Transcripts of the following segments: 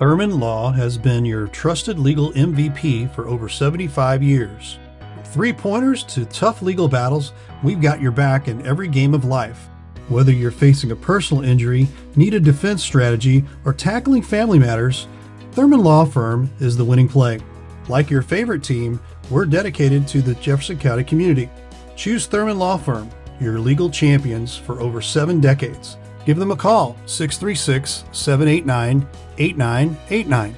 Thurman Law has been your trusted legal MVP for over 75 years. From three-pointers to tough legal battles, we've got your back in every game of life. Whether you're facing a personal injury, need a defense strategy, or tackling family matters, Thurman Law Firm is the winning play. Like your favorite team, we're dedicated to the Jefferson County community. Choose Thurman Law Firm, your legal champions for over 7 decades. Give them a call, 636-789-8989.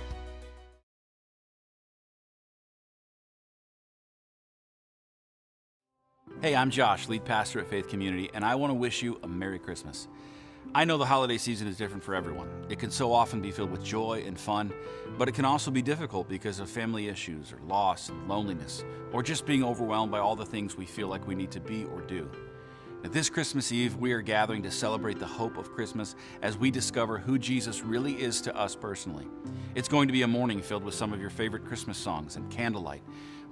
Hey, I'm Josh, lead pastor at Faith Community, and I want to wish you a Merry Christmas. I know the holiday season is different for everyone. It can so often be filled with joy and fun, but it can also be difficult because of family issues or loss and loneliness, or just being overwhelmed by all the things we feel like we need to be or do. Now, this Christmas Eve, we are gathering to celebrate the hope of Christmas as we discover who Jesus really is to us personally. It's going to be a morning filled with some of your favorite Christmas songs and candlelight,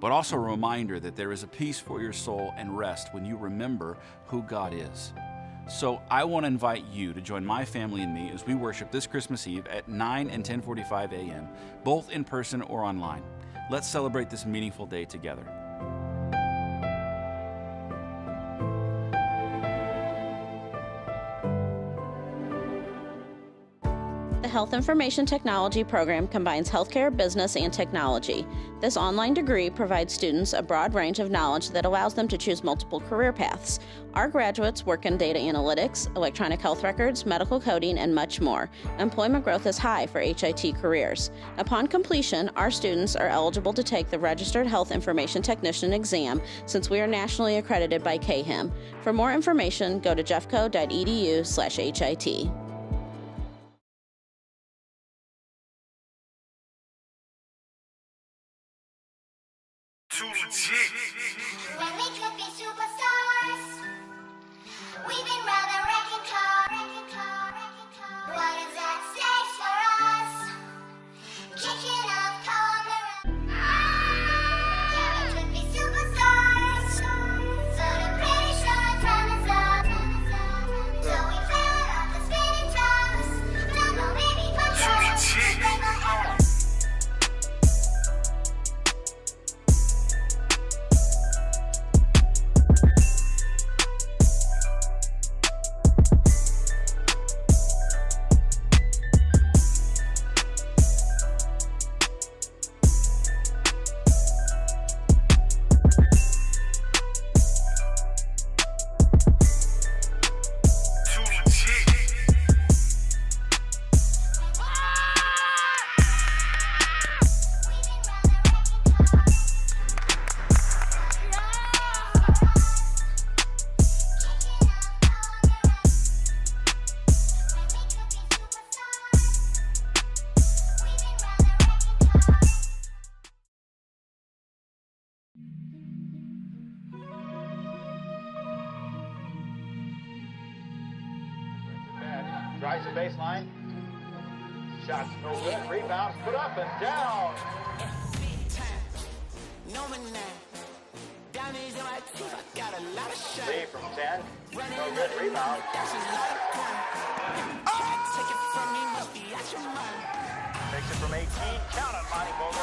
but also a reminder that there is a peace for your soul and rest when you remember who God is. So I want to invite you to join my family and me as we worship this Christmas Eve at 9 and 10:45 a.m., both in person or online. Let's celebrate this meaningful day together. The Health Information Technology program combines healthcare, business, and technology. This online degree provides students a broad range of knowledge that allows them to choose multiple career paths. Our graduates work in data analytics, electronic health records, medical coding, and much more. Employment growth is high for HIT careers. Upon completion, our students are eligible to take the Registered Health Information Technician exam since we are nationally accredited by KHIM. For more information, go to jeffco.edu/HIT. When we could be superstars, we've been rather wrecking car. What is at stake for us? Kicking up color. Yeah, we could be superstars. So the pretty sure time is up. So we fell off the spinning tops. Don't go baby, punch break my heart. Drives the baseline. Shots no good. Rebounds put up and down. Lee from 10. No good. Rebound. Takes it from 18. Count it, Monty Bogle.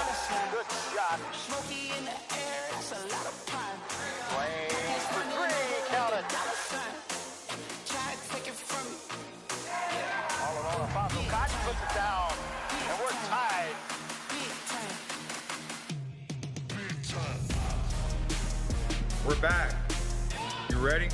Good shot. Flames for 3. Count it. All alone, Alfonso Cotton puts it down, and we're tied. We're back. You ready?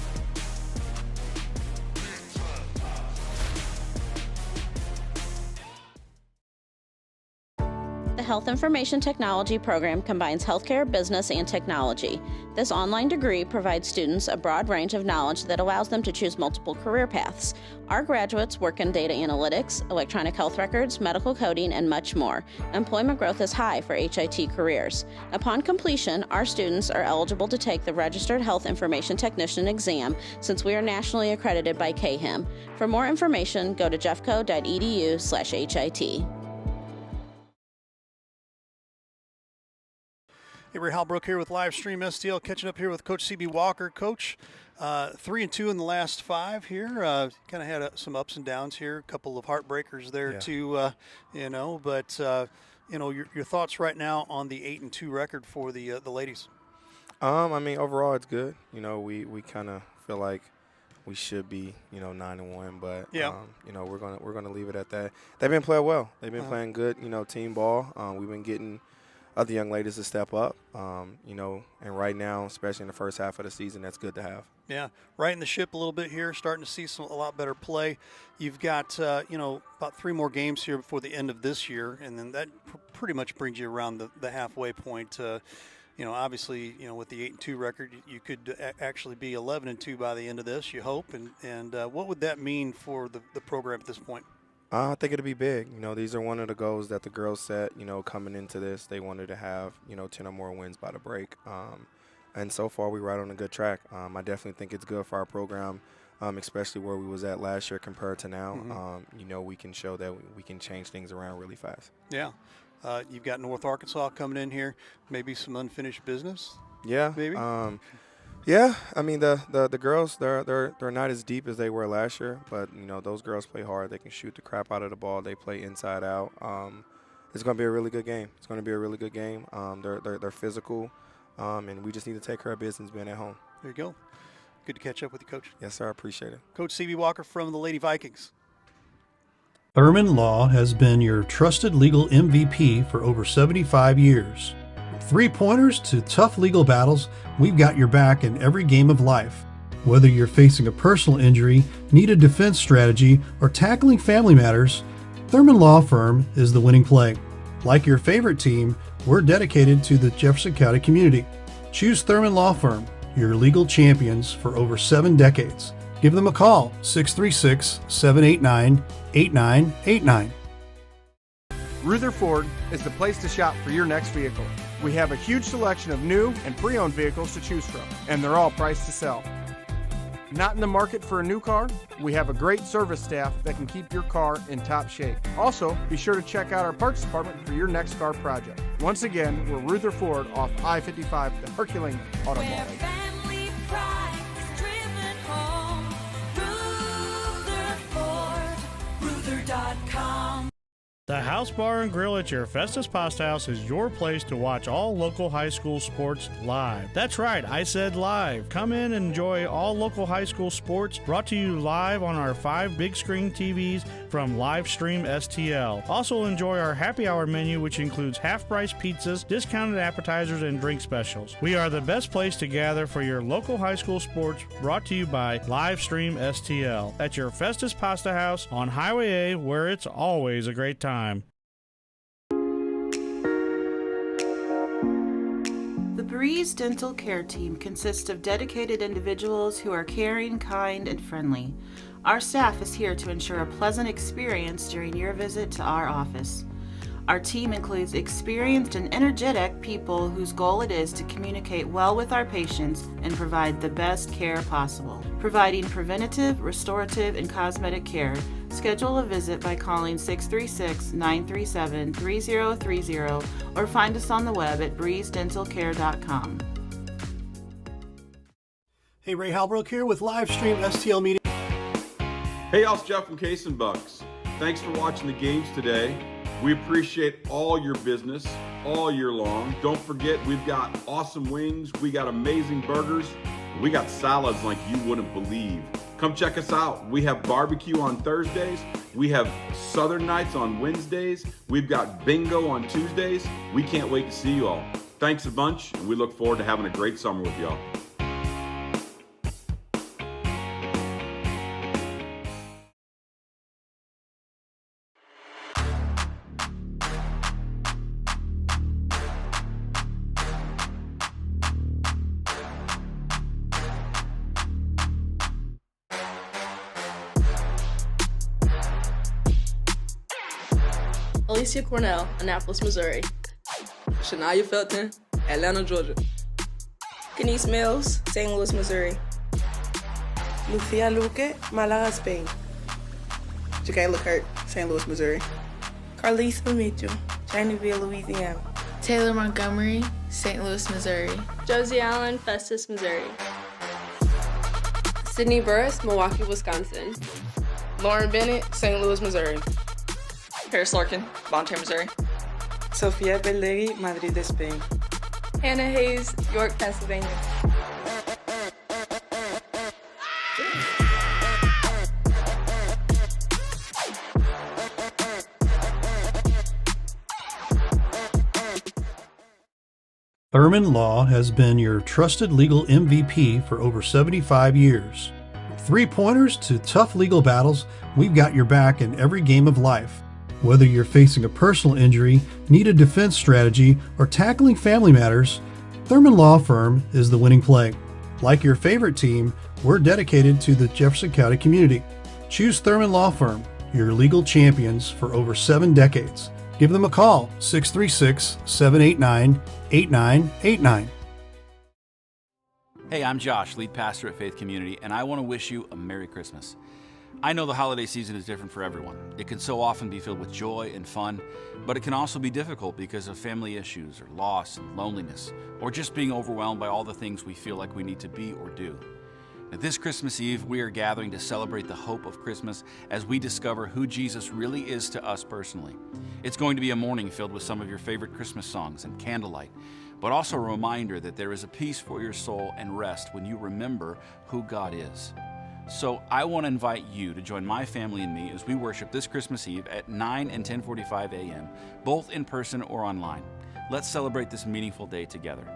The Health Information Technology program combines healthcare, business, and technology. This online degree provides students a broad range of knowledge that allows them to choose multiple career paths. Our graduates work in data analytics, electronic health records, medical coding, and much more. Employment growth is high for HIT careers. Upon completion, our students are eligible to take the Registered Health Information Technician exam since we are nationally accredited by KHIM. For more information, go to jeffco.edu/HIT. Hey, Ray Halbrook here with Livestream STL, catching up here with Coach CB Walker. Coach, 3-2 in the last 5 here. Kind of had some ups and downs here. A couple of heartbreakers there too. But your thoughts right now on the 8-2 record for the ladies. I mean, overall, it's good. We kind of feel like we should be, 9-1, but we're gonna leave it at that. They've been playing well. They've been playing good, team ball. We've been getting other young ladies to step up, and right now, especially in the first half of the season, that's good to have. Yeah, righting the ship a little bit here, starting to see a lot better play. You've got, about 3 more games here before the end of this year, and then that pretty much brings you around the halfway point. Obviously, with the 8-2 record, you could actually be 11-2 by the end of this, you hope. And what would that mean for the program at this point? I think it'll be big. These are one of the goals that the girls set, coming into this. They wanted to have, 10 or more wins by the break. And so far, we're right on a good track. I definitely think it's good for our program, especially where we was at last year compared to now. We can show that we can change things around really fast. Yeah. You've got North Arkansas coming in here, maybe some unfinished business. Yeah. Maybe. Yeah. I mean, the girls, they're not as deep as they were last year, but those girls play hard. They can shoot the crap out of the ball. They play inside out. It's going to be a really good game. They're physical, and we just need to take care of business being at home. There you go. Good to catch up with you, Coach. Yes, sir. I appreciate it. Coach C.B. Walker from the Lady Vikings. Thurman Law has been your trusted legal MVP for over 75 years. From 3-pointers to tough legal battles, we've got your back in every game of life. Whether you're facing a personal injury, need a defense strategy, or tackling family matters, Thurman Law Firm is the winning play. Like your favorite team, we're dedicated to the Jefferson County community. Choose Thurman Law Firm, your legal champions for over 7 decades. Give them a call, 636-789-8989. Rutherford is the place to shop for your next vehicle. We have a huge selection of new and pre-owned vehicles to choose from, and they're all priced to sell. Not in the market for a new car? We have a great service staff that can keep your car in top shape. Also, be sure to check out our parts department for your next car project. Once again, we're Rutherford off I-55, the Herculean Auto Mall. Family pride is driven home. Ruther.com. The House Bar and Grill at your Festus Pasta House is your place to watch all local high school sports live. That's right, I said live. Come in and enjoy all local high school sports brought to you live on our 5 big screen TVs from Livestream STL. Also enjoy our happy hour menu, which includes half-price pizzas, discounted appetizers, and drink specials. We are the best place to gather for your local high school sports brought to you by Livestream STL at your Festus Pasta House on Highway A, where it's always a great time. The Breeze Dental Care Team consists of dedicated individuals who are caring, kind, and friendly. Our staff is here to ensure a pleasant experience during your visit to our office. Our team includes experienced and energetic people whose goal it is to communicate well with our patients and provide the best care possible. Providing preventative, restorative, and cosmetic care. Schedule a visit by calling 636-937-3030 or find us on the web at breezedentalcare.com. Hey, Ray Halbrook here with Livestream STL Media. Hey, y'all, it's Jeff from Case and Bucks. Thanks for watching the games today. We appreciate all your business all year long. Don't forget, we've got awesome wings, we got amazing burgers, we got salads like you wouldn't believe. Come check us out. We have barbecue on Thursdays, we have Southern Nights on Wednesdays, we've got bingo on Tuesdays. We can't wait to see you all. Thanks a bunch, and we look forward to having a great summer with y'all. Alicia Cornell, Annapolis, Missouri. Shania Felton, Atlanta, Georgia. Kenise Mills, St. Louis, Missouri. Lucia Luque, Malaga, Spain. Jacayla Kurt, St. Louis, Missouri. Carlisa Mitchell, Chinaville, Louisiana. Taylor Montgomery, St. Louis, Missouri. Josie Allen, Festus, Missouri. Sydney Burris, Milwaukee, Wisconsin. Lauren Bennett, St. Louis, Missouri. Paris Larkin, Bonter, Missouri. Sofia Belegui, Madrid, Spain. Hannah Hayes, York, Pennsylvania. Thurman Law has been your trusted legal MVP for over 75 years. From three-pointers to tough legal battles, we've got your back in every game of life. Whether you're facing a personal injury, need a defense strategy, or tackling family matters, Thurman Law Firm is the winning play. Like your favorite team, we're dedicated to the Jefferson County community. Choose Thurman Law Firm, your legal champions for over 7 decades. Give them a call, 636-789-8989. Hey, I'm Josh, lead pastor at Faith Community, and I want to wish you a Merry Christmas. I know the holiday season is different for everyone. It can so often be filled with joy and fun, but it can also be difficult because of family issues or loss and loneliness, or just being overwhelmed by all the things we feel like we need to be or do. Now, this Christmas Eve, we are gathering to celebrate the hope of Christmas as we discover who Jesus really is to us personally. It's going to be a morning filled with some of your favorite Christmas songs and candlelight, but also a reminder that there is a peace for your soul and rest when you remember who God is. So I want to invite you to join my family and me as we worship this Christmas Eve at 9 and 10:45 a.m., both in person or online. Let's celebrate this meaningful day together.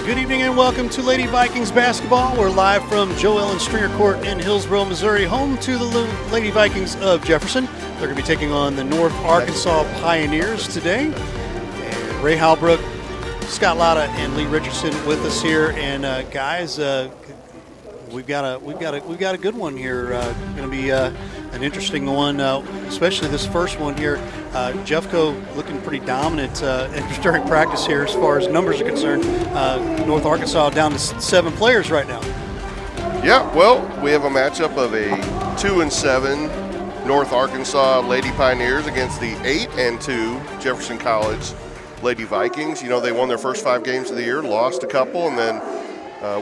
Good evening and welcome to Lady Vikings basketball. We're live from Joe Ellen Stringer Court in Hillsboro, Missouri, home to the Lady Vikings of Jefferson. They're going to be taking on the North Arkansas Pioneers today. And Ray Halbrook, Scott Latta, and Lee Richardson with us here. And guys, we've got a good one here. Going to be an interesting one, especially this first one here. Jeffco looking pretty dominant during practice here as far as numbers are concerned. North Arkansas down to 7 players right now. Yeah, well, we have a matchup of a 2-7 North Arkansas Lady Pioneers against the 8-2 Jefferson College Lady Vikings. You know, they won their first 5 games of the year, lost a couple, and then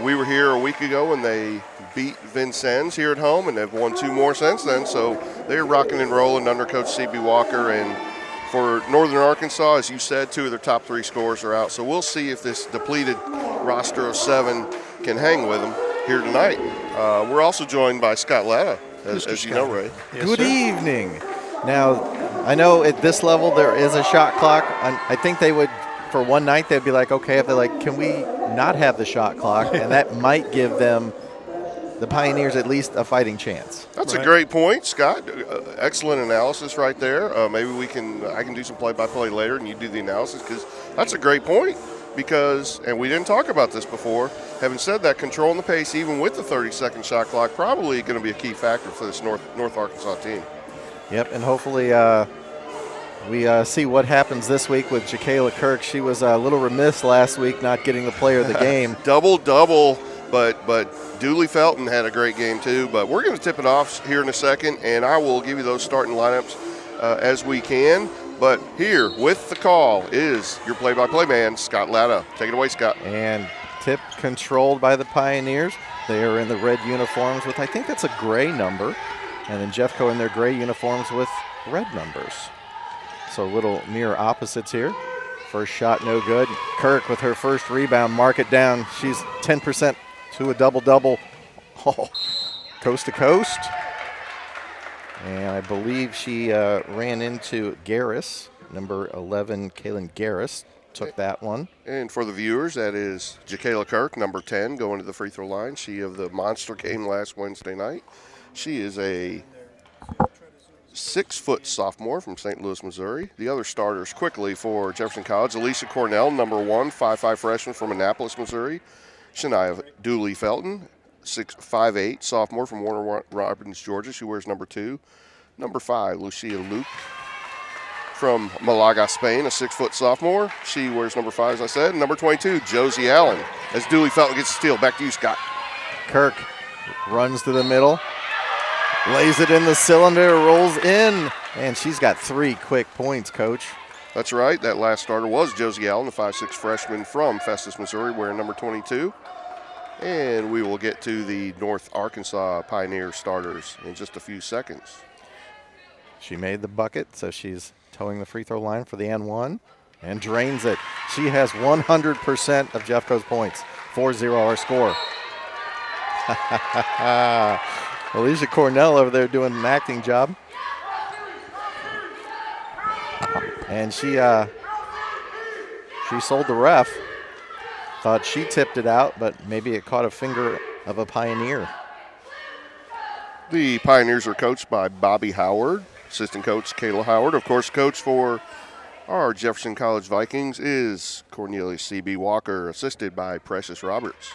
we were here a week ago when they beat Vincennes here at home, and they've won 2 more since then. So they're rocking and rolling under Coach C.B. Walker. And for Northern Arkansas, as you said, 2 of their top 3 scorers are out. So we'll see if this depleted roster of 7 can hang with them here tonight. We're also joined by Scott Latta, as you know, Ray. Yes, Good evening. Now, I know at this level there is a shot clock. I think they would, for one night, they'd be like, okay, if they're like, can we not have the shot clock? And that might give them, the Pioneers, at least a fighting chance. That's a great point, Scott. Excellent analysis right there. Maybe I can do some play-by-play later and you do the analysis, because that's a great point. Because, and we didn't talk about this before, having said that, controlling the pace even with the 30-second shot clock probably going to be a key factor for this North Arkansas team. Yep, and hopefully we see what happens this week with Jacayla Kirk. She was a little remiss last week not getting the player of the game. Double, but Dooley Felton had a great game too. But we're going to tip it off here in a second, and I will give you those starting lineups as we can. But here with the call is your play-by-play man, Scott Latta. Take it away, Scott. And tip controlled by the Pioneers. They are in the red uniforms with, I think that's a gray number. And then Jeffco in their gray uniforms with red numbers. So little mirror opposites here. First shot, no good. Kirk with her first rebound, mark it down. She's 10% to a double-double. Oh, coast to coast. And I believe she ran into Garris, number 11, Kaylin Garris, took that one. And for the viewers, that is Jacayla Kirk, number 10, going to the free throw line. She of the monster game last Wednesday night. She is a 6-foot sophomore from St. Louis, Missouri. The other starters quickly for Jefferson College, Alicia Cornell, number 1, 5'5" freshman from Annapolis, Missouri. Shania Dooley Felton, 5'8", sophomore from Warner Robins, Georgia. She wears number 2. Number 5, Lucia Luke, from Malaga, Spain, a 6-foot sophomore. She wears number 5, as I said. And number 22, Josie Allen, as Dooley Felton gets the steal. Back to you, Scott. Kirk runs to the middle, lays it in the cylinder, rolls in, and she's got 3 quick points, Coach. That's right. That last starter was Josie Allen, the 5'6" freshman from Festus, Missouri, wearing number 22. And we will get to the North Arkansas Pioneer starters in just a few seconds. She made the bucket, so she's towing the free throw line for the N1 and drains it. She has 100% of Jeffco's points. 4-0 our score. Alicia Cornell over there doing an acting job. And she sold the ref. Thought she tipped it out, but maybe it caught a finger of a Pioneer. The Pioneers are coached by Bobby Howard, assistant coach Kayla Howard. Of course, coach for our Jefferson College Vikings is Cornelius C.B. Walker, assisted by Precious Roberts.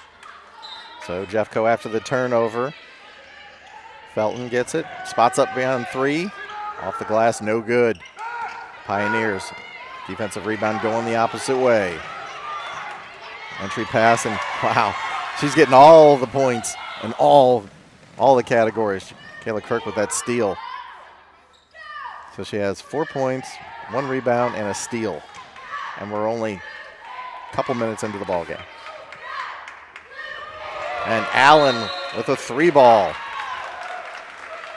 So Jeffco after the turnover. Felton gets it, spots up beyond 3. Off the glass, no good. Pioneers, defensive rebound going the opposite way. Entry pass, and wow, she's getting all the points in all the categories. Kayla Kirk with that steal. So she has 4 points, 1 rebound, and a steal. And we're only a couple minutes into the ball game. And Allen with a 3-ball.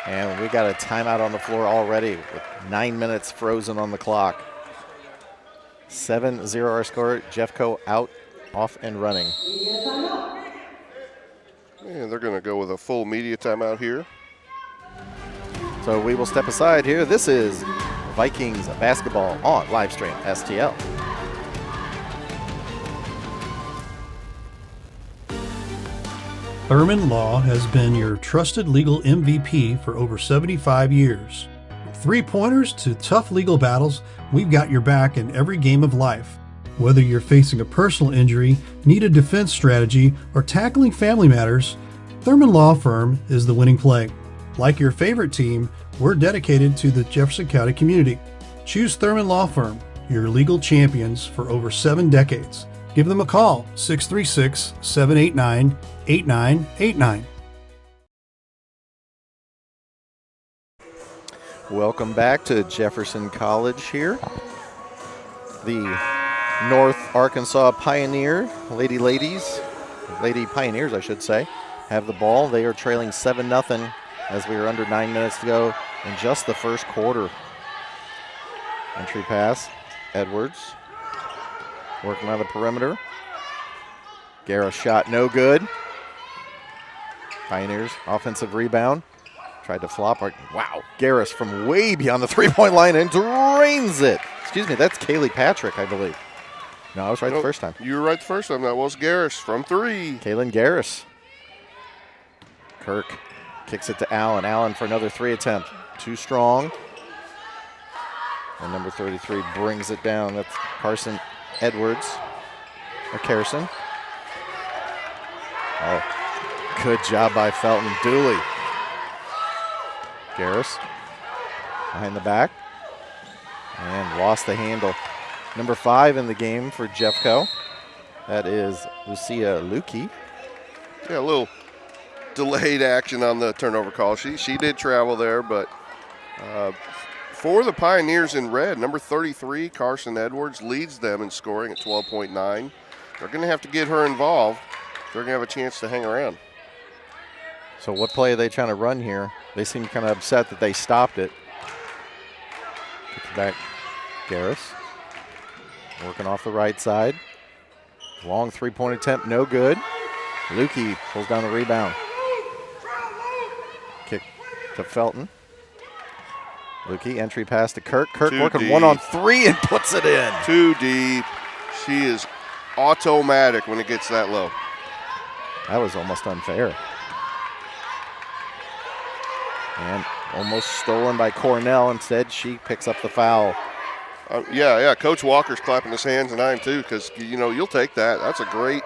And we got a timeout on the floor already with 9 minutes frozen on the clock. 7-0 our score. Jeffco out, off and running. And they're going to go with a full media timeout here. So we will step aside here. This is Vikings basketball on Livestream STL. Thurman Law has been your trusted legal MVP for over 75 years. From 3-pointers to tough legal battles, we've got your back in every game of life. Whether you're facing a personal injury, need a defense strategy, or tackling family matters, Thurman Law Firm is the winning play. Like your favorite team, we're dedicated to the Jefferson County community. Choose Thurman Law Firm, your legal champions for over 7 decades. Give them a call, 636-789-8989. Welcome back to Jefferson College here. The North Arkansas Pioneer, Lady Pioneers, I should say, have the ball. They are trailing 7-0 as we are under 9 minutes to go in just the first quarter. Entry pass, Edwards working on the perimeter. Guerra shot no good. Pioneers offensive rebound. Tried to flop. Wow, Garris from way beyond the 3-point line and drains it. Excuse me, that's Kaylee Patrick, I believe. No, I was right the first time. You were right the first time. That was Garris from 3. Kaylin Garris. Kirk kicks it to Allen. Allen for another 3 attempt. Too strong. And number 33 brings it down. That's Carson Edwards. Or Carson. Oh, good job by Felton. Dooley. Garris behind the back. And lost the handle. Number 5 in the game for Jeffco. That is Lucia Lukey. Yeah, a little delayed action on the turnover call. She did travel there, but for the Pioneers in red, number 33, Carson Edwards, leads them in scoring at 12.9. They're going to have to get her involved. They're going to have a chance to hang around. So what play are they trying to run here? They seem kind of upset that they stopped it. Gets back Garris. Working off the right side. Long 3-point attempt, no good. Lukey pulls down the rebound. Kick to Felton. Lukey, entry pass to Kirk. Kirk working deep. 1-on-3 and puts it in. Too deep. She is automatic when it gets that low. That was almost unfair. And almost stolen by Cornell. Instead, she picks up the foul. Yeah. Coach Walker's clapping his hands, and I am too, because, you'll take that. That's a great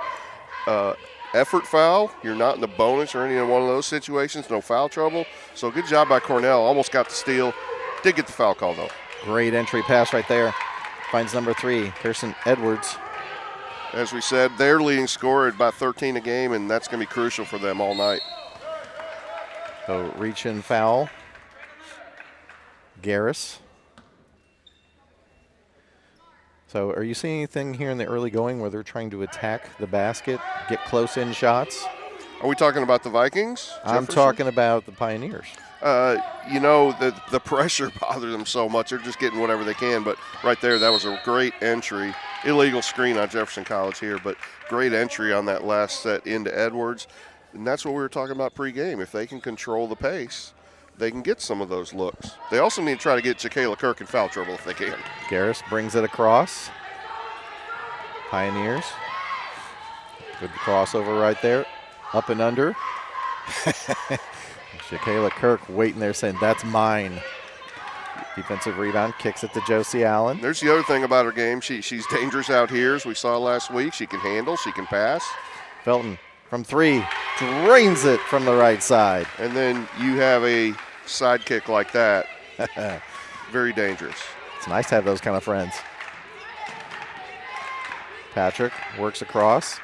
effort foul. You're not in the bonus or any one of those situations. No foul trouble. So good job by Cornell. Almost got the steal. Did get the foul call, though. Great entry pass right there. Finds number 3, Kirsten Edwards. As we said, their leading scorer at about 13 a game, and that's going to be crucial for them all night. So reach in foul. Garris. So are you seeing anything here in the early going where they're trying to attack the basket, get close in shots? Are we talking about the Vikings? I'm talking about the Pioneers. You know, the pressure bothers them so much. They're just getting whatever they can. But right there, that was a great entry. Illegal screen on Jefferson College here, but great entry on that last set into Edwards. And that's what we were talking about pregame. If they can control the pace, they can get some of those looks. They also need to try to get Ja'Kayla Kirk in foul trouble if they can. Garris brings it across. Pioneers. Good crossover right there. Up and under. Ja'Kayla Kirk waiting there saying, that's mine. Defensive rebound, kicks it to Josie Allen. There's the other thing about her game. She's dangerous out here, as we saw last week. She can handle, she can pass. Felton from 3, drains it from the right side. And then you have a sidekick like that. Very dangerous. It's nice to have those kind of friends. Patrick works across.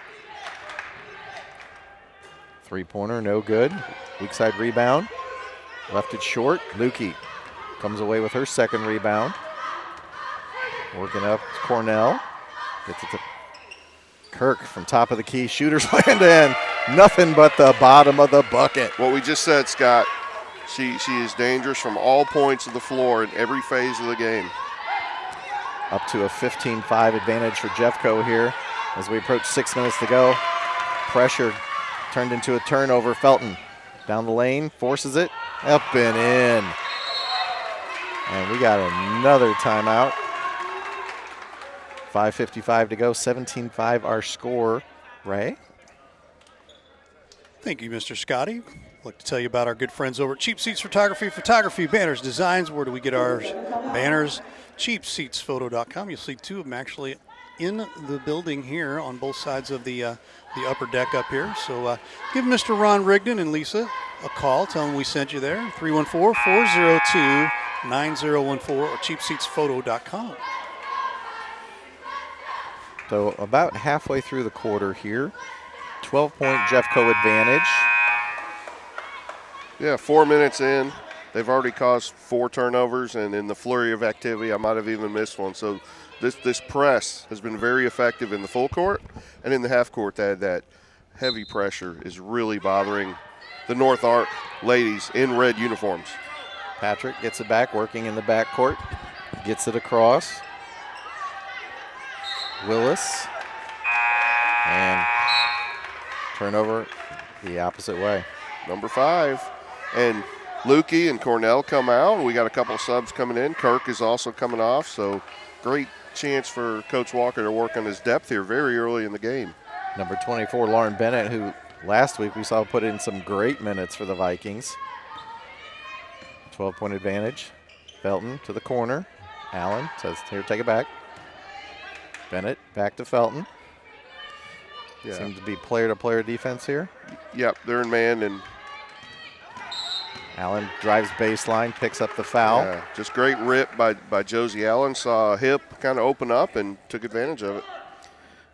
3-pointer, no good. Weak side rebound. Left it short. Lukey comes away with her second rebound. Working up Cornell. Gets it to Kirk from top of the key. Shooters land in. Nothing but the bottom of the bucket. What we just said, Scott, she is dangerous from all points of the floor in every phase of the game. Up to a 15-5 advantage for Jeffco here as we approach 6 minutes to go. Pressure turned into a turnover. Felton down the lane, forces it, up and in. And we got another timeout. 5:55 to go, 17-5 our score. Ray? Thank you, Mr. Scotty. I'd like to tell you about our good friends over at Cheap Seats Photography, banners, designs. Where do we get our banners? CheapSeatsPhoto.com. You'll see 2 of them actually in the building here on both sides of the upper deck up here. So give Mr. Ron Rigdon and Lisa a call. Tell them we sent you there. 314-402-9014 or CheapSeatsPhoto.com. So about halfway through the quarter here. 12-point Jeffco advantage. Yeah, 4 minutes in. They've already caused 4 turnovers, and in the flurry of activity, I might have even missed one. So this press has been very effective in the full court, and in the half court, that heavy pressure is really bothering the North Arc ladies in red uniforms. Patrick gets it back, working in the backcourt. Gets it across. Willis. And turnover the opposite way. Number 5. And Lukey and Cornell come out. We got a couple of subs coming in. Kirk is also coming off, so great chance for Coach Walker to work on his depth here very early in the game. Number 24, Lauren Bennett, who last week we saw put in some great minutes for the Vikings. 12-point advantage. Felton to the corner. Allen says, here, take it back. Bennett back to Felton. Yeah. Seems to be player-to-player defense here. Yep, they're in man, and Allen drives baseline, picks up the foul. Yeah, just great rip by Josie Allen. Saw a hip kind of open up and took advantage of it.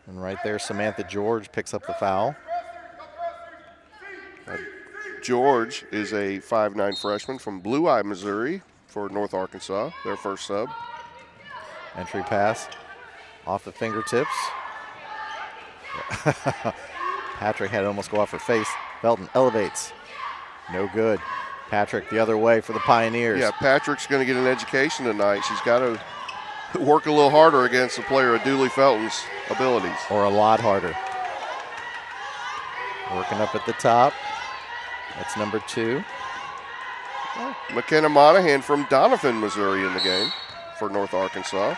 And right there, Samantha George picks up the foul. George is a 5'9" freshman from Blue Eye, Missouri for North Arkansas, their first sub. Entry pass off the fingertips. Patrick had it almost go off her face. Felton elevates. No good. Patrick the other way for the Pioneers. Yeah, Patrick's going to get an education tonight. She's got to work a little harder against a player of Dooley Felton's abilities. Or a lot harder. Working up at the top. That's number 2. McKenna Monahan from Donovan, Missouri in the game for North Arkansas.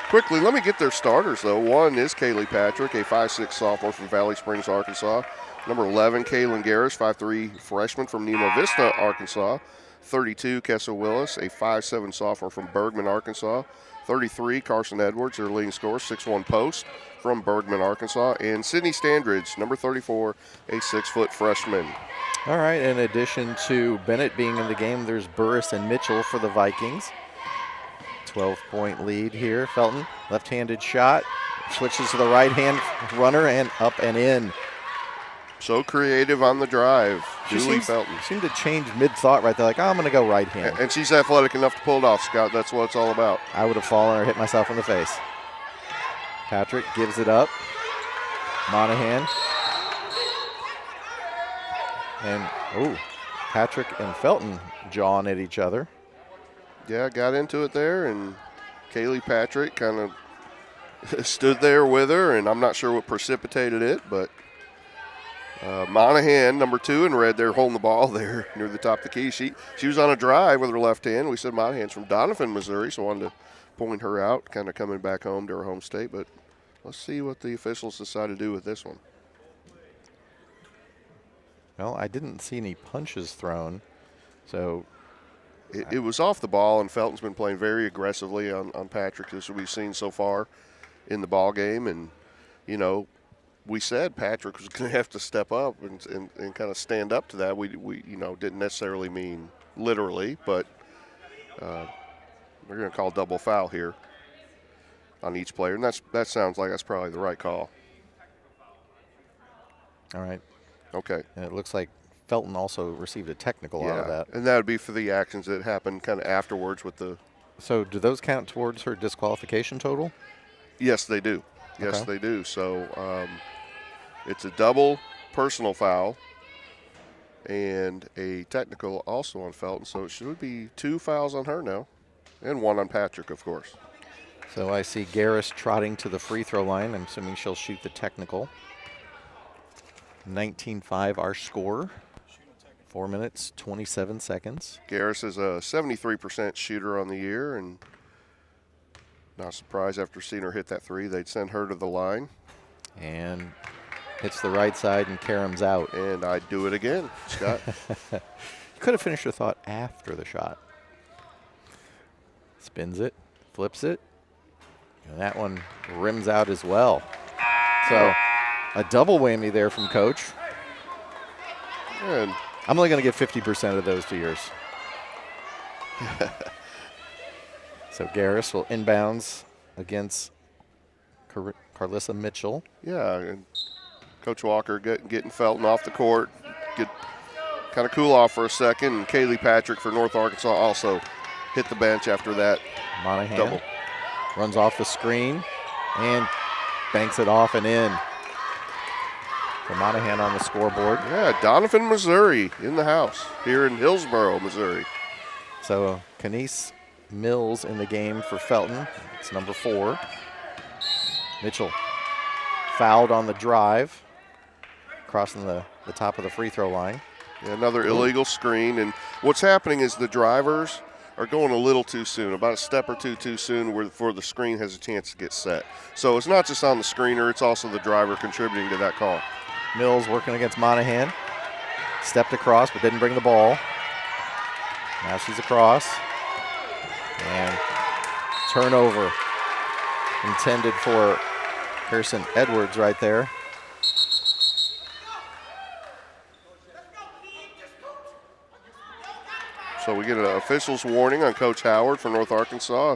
Quickly, let me get their starters, though. 1 is Kaylee Patrick, a 5'6" sophomore from Valley Springs, Arkansas. Number 11, Kaylin Garris, 5'3" freshman from Nemo Vista, Arkansas. 32, Kessa Willis, a 5'7" sophomore from Bergman, Arkansas. 33, Carson Edwards, their leading scorer, 6'1" post from Bergman, Arkansas. And Sydney Standridge, number 34, a 6-foot freshman. All right, in addition to Bennett being in the game, there's Burris and Mitchell for the Vikings. 12-point lead here. Felton, left-handed shot, switches to the right-hand runner and up and in. So creative on the drive. Julie Felton. Seemed to change mid-thought right there, like, oh, I'm going to go right hand. And she's athletic enough to pull it off, Scott. That's what it's all about. I would have fallen or hit myself in the face. Patrick gives it up. Monahan. And, Patrick and Felton jawing at each other. Yeah, got into it there, and Kaylee Patrick kind of stood there with her, and I'm not sure what precipitated it, but Monahan, number 2 in red there, holding the ball there near the top of the key. She was on a drive with her left hand. We said Monahan's from Donovan, Missouri, so I wanted to point her out, kind of coming back home to her home state. But let's see what the officials decide to do with this one. Well, I didn't see any punches thrown, so it was off the ball, and Felton's been playing very aggressively on Patrick, as we've seen so far in the ball game. And, you know, we said Patrick was going to have to step up and kind of stand up to that. We didn't necessarily mean literally, but we're going to call double foul here on each player, and that sounds like that's probably the right call. All right. Okay. And it looks like Felton also received a technical out of that. And that would be for the actions that happened kind of afterwards with the. So do those count towards her disqualification total? Yes, they do. Yes, they do. So it's a double personal foul and a technical also on Felton. So it should be 2 fouls on her now and 1 on Patrick, of course. So I see Garris trotting to the free throw line. I'm assuming she'll shoot the technical. 19-5 our score. 4 minutes, 27 seconds. Garris is a 73% shooter on the year, and not surprised after seeing her hit that 3, they'd send her to the line. And hits the right side and Karam's out. And I'd do it again, Scott. You could have finished your thought after the shot. Spins it, flips it, and that one rims out as well. So a double whammy there from Coach. And I'm only going to give 50% of those to yours. So Garris will inbounds against Carlissa Mitchell. Yeah, and Coach Walker getting Felton off the court, get kind of cool off for a second. And Kaylee Patrick for North Arkansas also hit the bench after that. Monahan double. Runs off the screen and banks it off and in. For Monahan on the scoreboard. Yeah, Donovan, Missouri in the house here in Hillsboro, Missouri. So Kenise Mills in the game for Felton. It's number 4. Mitchell fouled on the drive, crossing the top of the free throw line. Yeah, another illegal screen. And what's happening is the drivers are going a little too soon, about a step or two too soon before the screen has a chance to get set. So it's not just on the screener, it's also the driver contributing to that call. Mills working against Monahan. Stepped across but didn't bring the ball. Now she's across. And turnover intended for Pearson Edwards right there. So we get an official's warning on Coach Howard for North Arkansas.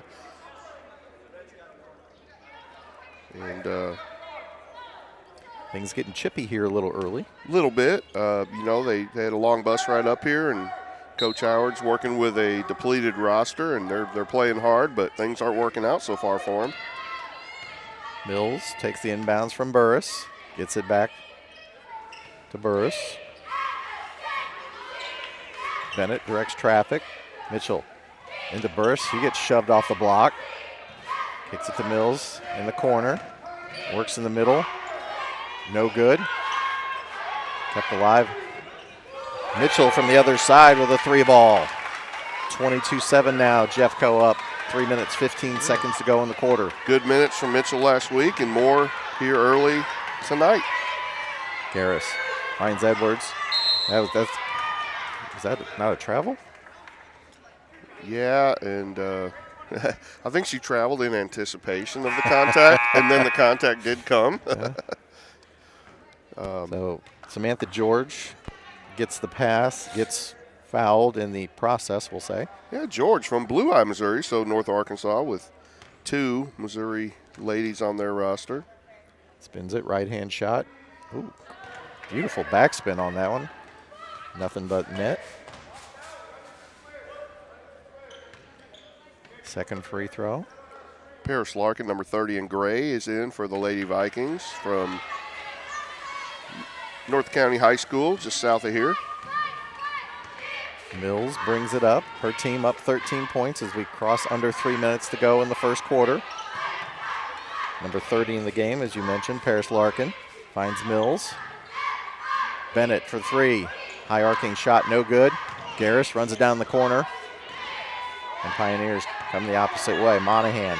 And things getting chippy here a little early. A little bit. They had a long bus ride up here, and Coach Howard's working with a depleted roster, and they're playing hard, but things aren't working out so far for him. Mills takes the inbounds from Burris, gets it back to Burris. Bennett directs traffic. Mitchell into Burris. He gets shoved off the block. Kicks it to Mills in the corner. Works in the middle. No good. Kept alive. Mitchell from the other side with a 3 ball. 22-7 now. Jeffco up. 3 minutes, 15 seconds to go in the quarter. Good minutes from Mitchell last week and more here early tonight. Garris finds Edwards. Is that not a travel? Yeah, and I think she traveled in anticipation of the contact, and then the contact did come. Yeah. So Samantha George gets the pass, gets fouled in the process, we'll say. Yeah, George from Blue Eye, Missouri, so North Arkansas with 2 Missouri ladies on their roster. Spins it, right-hand shot. Ooh, beautiful backspin on that one. Nothing but net. Second free throw. Paris Larkin, number 30 in gray, is in for the Lady Vikings from North County High School, just south of here. Mills brings it up. Her team up 13 points as we cross under 3 minutes to go in the first quarter. Number 30 in the game, as you mentioned, Paris Larkin finds Mills. Bennett for 3. High arcing shot, no good. Garris runs it down the corner. And Pioneers come the opposite way. Monahan.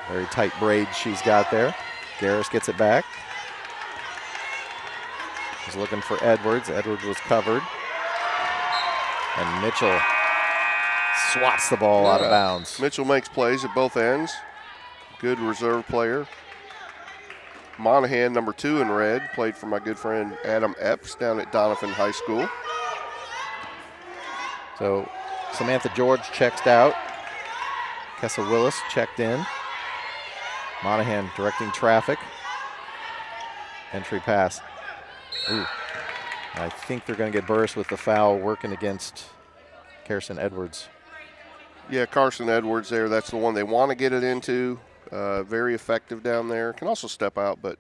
Very tight braid she's got there. Garris gets it back. He's looking for Edwards. Edwards was covered. And Mitchell swats the ball out of bounds. Mitchell makes plays at both ends. Good reserve player. Monahan, number 2 in red, played for my good friend Adam Epps down at Donovan High School. So Samantha George checked out. Kessa Willis checked in. Monahan directing traffic. Entry pass. Ooh. I think they're going to get Burris with the foul working against Carson Edwards. Yeah, Carson Edwards there. That's the one they want to get it into. Very effective down there. Can also step out, but,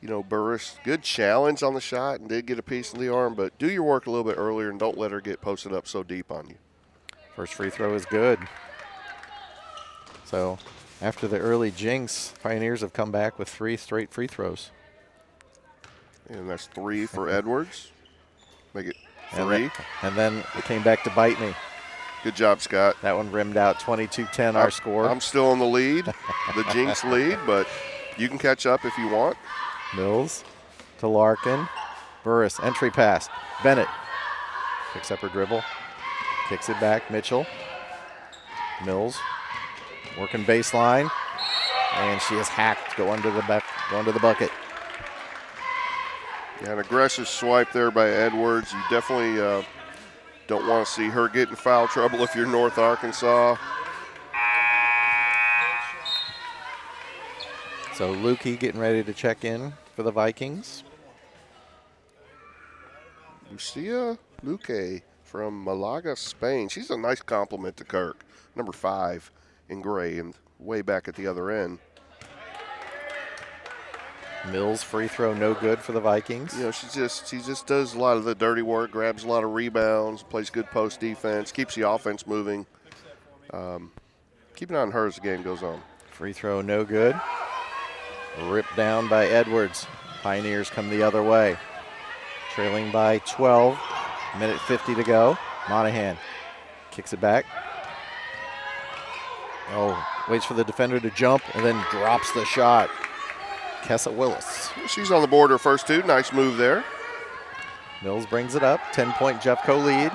you know, Burris, good challenge on the shot and did get a piece of the arm, but do your work a little bit earlier and don't let her get posted up so deep on you. First free throw is good. So after the early jinx, Pioneers have come back with 3 straight free throws. And that's 3 for Edwards. Make it 3. And then it came back to bite me. Good job, Scott. That one rimmed out 22-10, our score. I'm still in the lead, the jinx lead, but you can catch up if you want. Mills to Larkin. Burris, entry pass. Bennett picks up her dribble, kicks it back. Mitchell. Mills working baseline, and she is hacked. Go under the bucket. Yeah, an aggressive swipe there by Edwards. You definitely don't want to see her get in foul trouble if you're North Arkansas. So Lukey getting ready to check in for the Vikings. Lucia Luque from Malaga, Spain. She's a nice compliment to Kirk. Number 5 in gray and way back at the other end. Mills free throw no good for the Vikings. You know, she just does a lot of the dirty work, grabs a lot of rebounds, plays good post defense, keeps the offense moving. Keep an eye on her as the game goes on. Free throw no good. Ripped down by Edwards. Pioneers come the other way. Trailing by 12. Minute 50 to go. Monahan kicks it back. Oh, waits for the defender to jump and then drops the shot. Kessa Willis. She's on the board her first 2. Nice move there. Mills brings it up. 10-point Jeffco lead.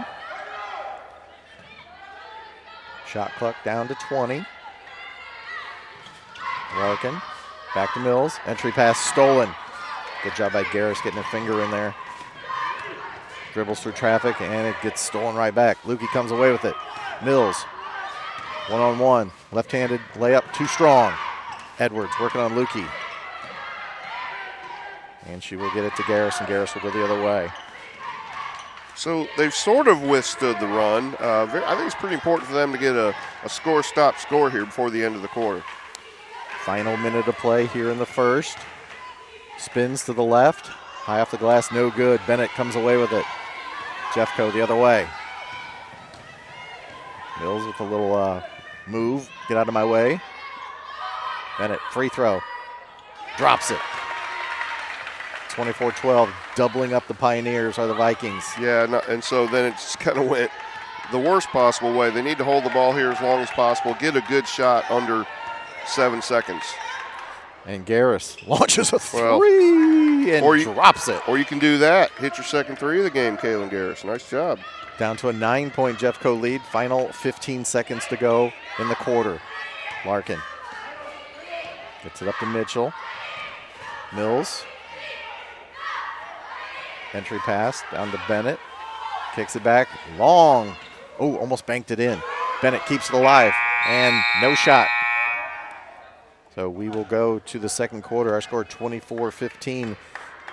Shot clock down to 20. Larkin back to Mills. Entry pass stolen. Good job by Garris getting a finger in there. Dribbles through traffic and it gets stolen right back. Lukey comes away with it. Mills, one-on-one. Left-handed layup, too strong. Edwards working on Lukey. And she will get it to Garris, and Garris will go the other way. So they've sort of withstood the run. I think it's pretty important for them to get a score-stop score here before the end of the quarter. Final minute of play here in the first. Spins to the left. High off the glass, no good. Bennett comes away with it. Jeffco the other way. Mills with a little move. Get out of my way. Bennett, free throw. Drops it. 24-12, doubling up the Pioneers are the Vikings. Yeah, and so then it just kind of went the worst possible way. They need to hold the ball here as long as possible, get a good shot under 7 seconds. And Garris launches a three and drops it. Or you can do that. Hit your second 3 of the game, Kaylin Garris. Nice job. Down to a 9-point Jeffco lead. Final 15 seconds to go in the quarter. Larkin gets it up to Mitchell. Mills. Entry pass down to Bennett. Kicks it back. Long. Oh, almost banked it in. Bennett keeps it alive. And no shot. So we will go to the second quarter. Our score 24-15.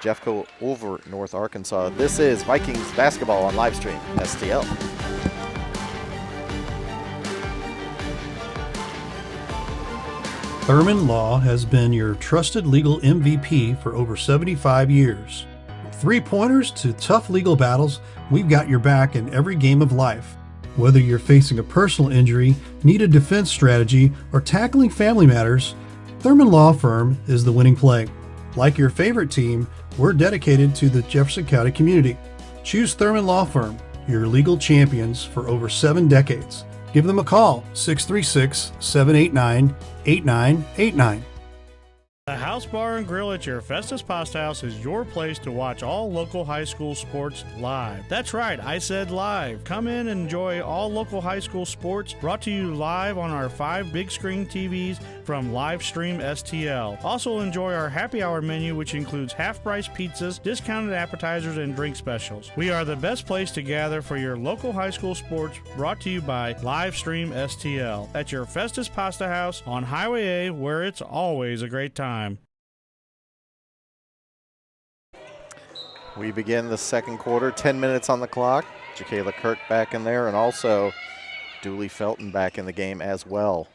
Jeffco over North Arkansas. This is Vikings basketball on Livestream STL. Thurman Law has been your trusted legal MVP for over 75 years. From three-pointers to tough legal battles, we've got your back in every game of life. Whether you're facing a personal injury, need a defense strategy, or tackling family matters, Thurman Law Firm is the winning play. Like your favorite team, we're dedicated to the Jefferson County community. Choose Thurman Law Firm, your legal champions for over 7 decades. Give them a call, 636-789-8989. The House Bar and Grill at your Festus Pasta House is your place to watch all local high school sports live. That's right, I said live. Come in and enjoy all local high school sports brought to you live on our 5 big screen TVs from Livestream STL. Also enjoy our happy hour menu, which includes half-price pizzas, discounted appetizers, and drink specials. We are the best place to gather for your local high school sports brought to you by Livestream STL at your Festus Pasta House on Highway A, where it's always a great time. We begin the second quarter, 10 minutes on the clock. Jacayla Kirk back in there, and also Dooley Felton back in the game as well.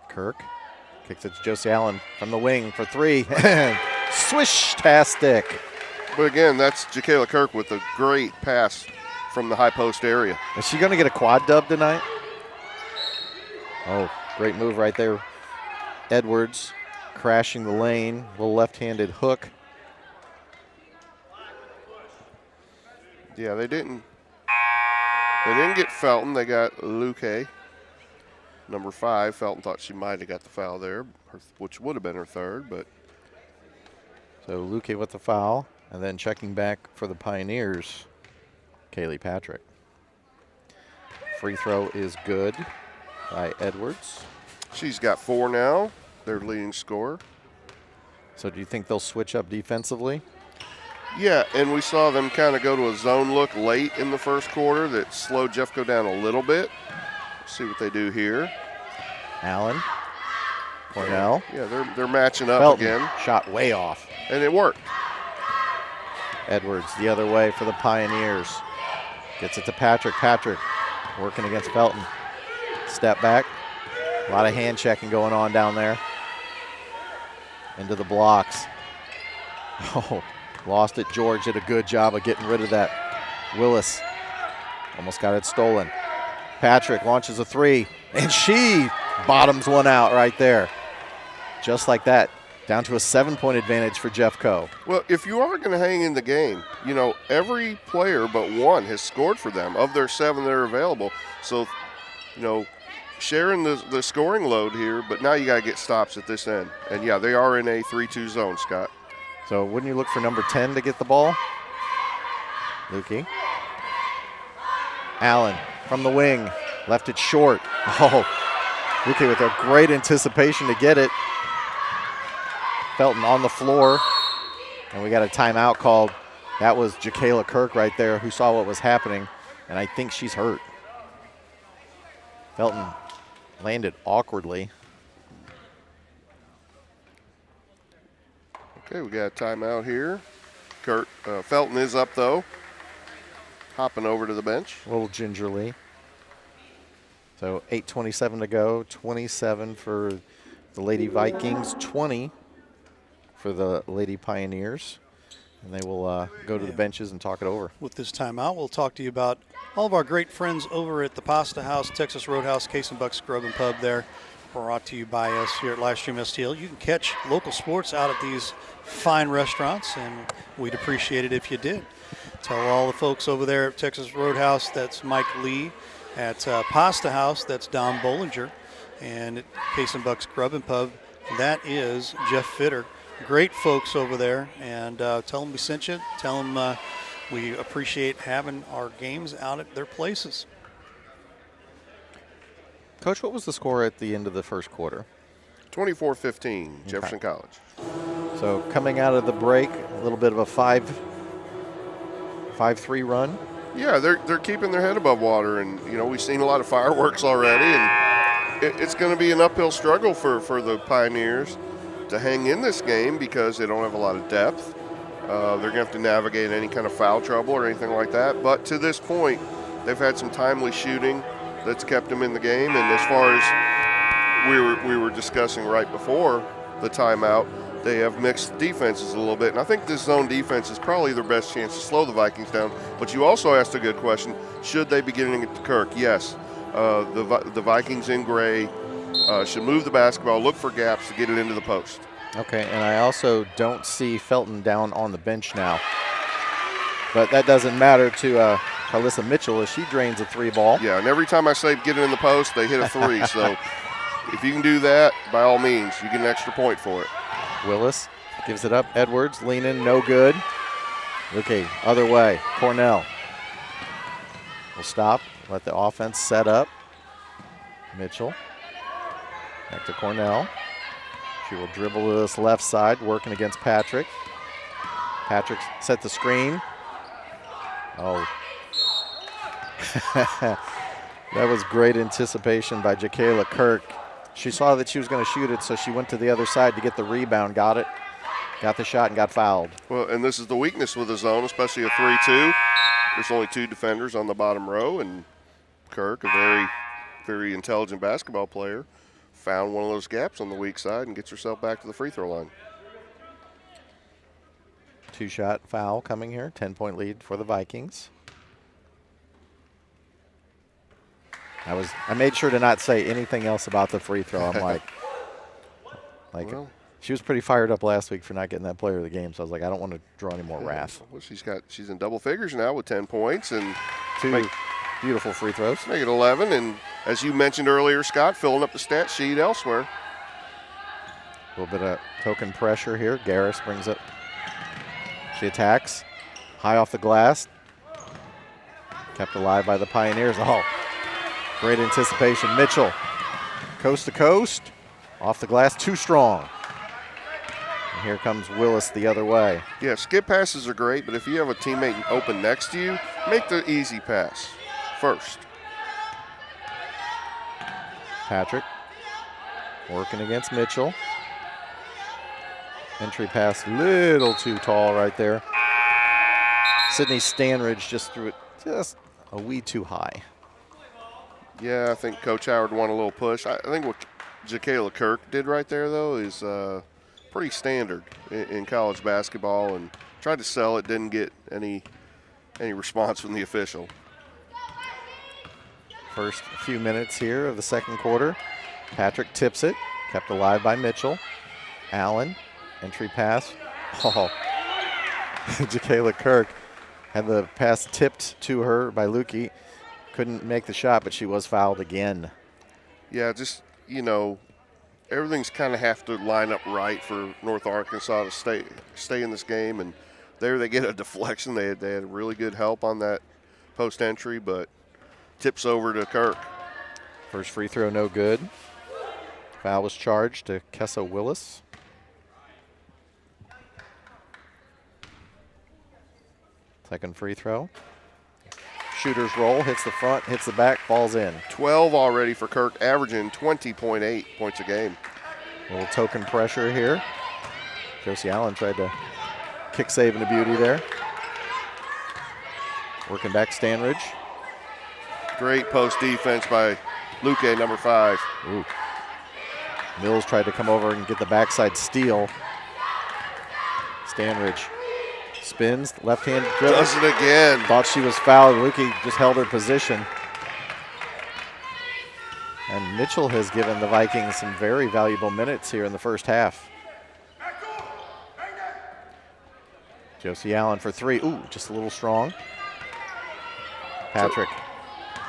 Kirk kicks it to Josie Allen from the wing for 3. Swish-tastic. But again, that's Jacayla Kirk with a great pass from the high post area. Is she going to get a quad dub tonight? Oh, great move right there. Edwards crashing the lane, little left-handed hook. Yeah, they didn't get Felton. They got Luque, number 5. Felton thought she might have got the foul there, which would have been her third, but. So Luque with the foul, and then checking back for the Pioneers, Kaylee Patrick. Free throw is good by Edwards. She's got 4 now, their leading scorer. So do you think they'll switch up defensively? Yeah, and we saw them kind of go to a zone look late in the first quarter that slowed Jeffco down a little bit. Let's see what they do here. Allen, Cornell. Yeah, they're matching up Felton, again. shot way off. And it worked. Edwards the other way for the Pioneers. Gets it to Patrick. Patrick working against Felton. Step back. A lot of hand checking going on down there. Into the blocks. Oh, lost it. George did a good job of getting rid of that. Willis almost got it stolen. Patrick launches a 3, and she bottoms one out right there. Just like that, down to a 7-point advantage for Jeffco. Well, if you are going to hang in the game, you know, every player but one has scored for them of their 7 that are available. So, you know, sharing the scoring load here, but now you got to get stops at this end. And, yeah, they are in a 3-2 zone, Scott. So wouldn't you look for number 10 to get the ball? Lukey. Allen from the wing, left it short. Oh, Lukey with a great anticipation to get it. Felton on the floor, and we got a timeout called. That was Jacayla Kirk right there who saw what was happening, and I think she's hurt. Felton landed awkwardly. Okay, we got a timeout here. Felton is up, though. Hopping over to the bench. A little gingerly. So 8:27 to go. 27 for the Lady Vikings, 20 for the Lady Pioneers. And they will go to the benches and talk it over. With this timeout, we'll talk to you about all of our great friends over at the Pasta House, Texas Roadhouse, Case and Bucks Grub and Pub there. Brought to you by us here at Livestream STL. You can catch local sports out at these fine restaurants, and we'd appreciate it if you did. Tell all the folks over there at Texas Roadhouse, that's Mike Lee. At Pasta House, that's Don Bollinger. And at Case and Bucks Grub and Pub, that is Jeff Fitter. Great folks over there, and tell them we sent you. Tell them we appreciate having our games out at their places. Coach, what was the score at the end of the first quarter? 24-15, Jefferson College. So coming out of the break, a little bit of a 5-3 run. Yeah, they're keeping their head above water, and we've seen a lot of fireworks already, and it's going to be an uphill struggle for the Pioneers to hang in this game because they don't have a lot of depth. They're going to have to navigate any kind of foul trouble or anything like that. But to this point, they've had some timely shooting that's kept them in the game. And as far as we were discussing right before the timeout, they have mixed defenses a little bit. And I think this zone defense is probably their best chance to slow the Vikings down. But you also asked a good question. Should they be getting it to Kirk? Yes. The Vikings in gray should move the basketball, look for gaps to get it into the post. Okay, and I also don't see Felton down on the bench now. But that doesn't matter to Alyssa Mitchell as she drains a 3 ball. Yeah, and every time I say get it in the post, they hit a 3. So if you can do that, by all means, you get an extra point for it. Willis gives it up. Edwards leaning, no good. Okay, other way. Cornell will stop, let the offense set up. Mitchell back to Cornell. She will dribble to this left side, working against Patrick. Patrick set the screen. Oh. That was great anticipation by Jakayla Kirk. She saw that she was going to shoot it, so she went to the other side to get the rebound, got it, got the shot, and got fouled. Well, and this is the weakness with the zone, especially a 3-2. There's only 2 defenders on the bottom row, and Kirk, a very, very intelligent basketball player, found one of those gaps on the weak side and gets herself back to the free throw line. 2-shot foul coming here, 10-point lead for the Vikings. I made sure to not say anything else about the free throw. I'm like well, she was pretty fired up last week for not getting that player of the game, so I was like, I don't want to draw any more wrath. Well, she's in double figures now with 10 points and 2 beautiful free throws. Make it 11, and as you mentioned earlier, Scott, filling up the stat sheet elsewhere. A little bit of token pressure here. Garris brings it. She attacks. High off the glass. Kept alive by the Pioneers. Oh, great anticipation. Mitchell, coast to coast. Off the glass, too strong. And here comes Willis the other way. Yeah, skip passes are great, but if you have a teammate open next to you, make the easy pass first. Patrick working against Mitchell. Entry pass, little too tall right there. Sydney Stanridge just threw it just a wee too high. Yeah, I think Coach Howard wanted a little push. I think what Jakayla Kirk did right there, though, is pretty standard in college basketball, and tried to sell it, didn't get any response from the official. First few minutes here of the second quarter. Patrick tips it, kept alive by Mitchell. Allen, entry pass. Oh, Jakayla Kirk had the pass tipped to her by Lukey. Couldn't make the shot, but she was fouled again. Yeah, just, everything's kind of have to line up right for North Arkansas to stay in this game. And there they get a deflection. They had really good help on that post entry, but tips over to Kirk. First free throw, no good. Foul was charged to Kessa Willis. Second free throw. Shooter's roll, hits the front, hits the back, falls in. 12 already for Kirk, averaging 20.8 points a game. A little token pressure here. Josie Allen tried to kick save and a beauty there. Working back Stanridge. Great post defense by Luque, number 5. Ooh. Mills tried to come over and get the backside steal. Stanridge spins, left hand dribble. Does it again. Thought she was fouled. Luque just held her position. And Mitchell has given the Vikings some very valuable minutes here in the first half. Josie Allen for 3. Ooh, just a little strong. Patrick.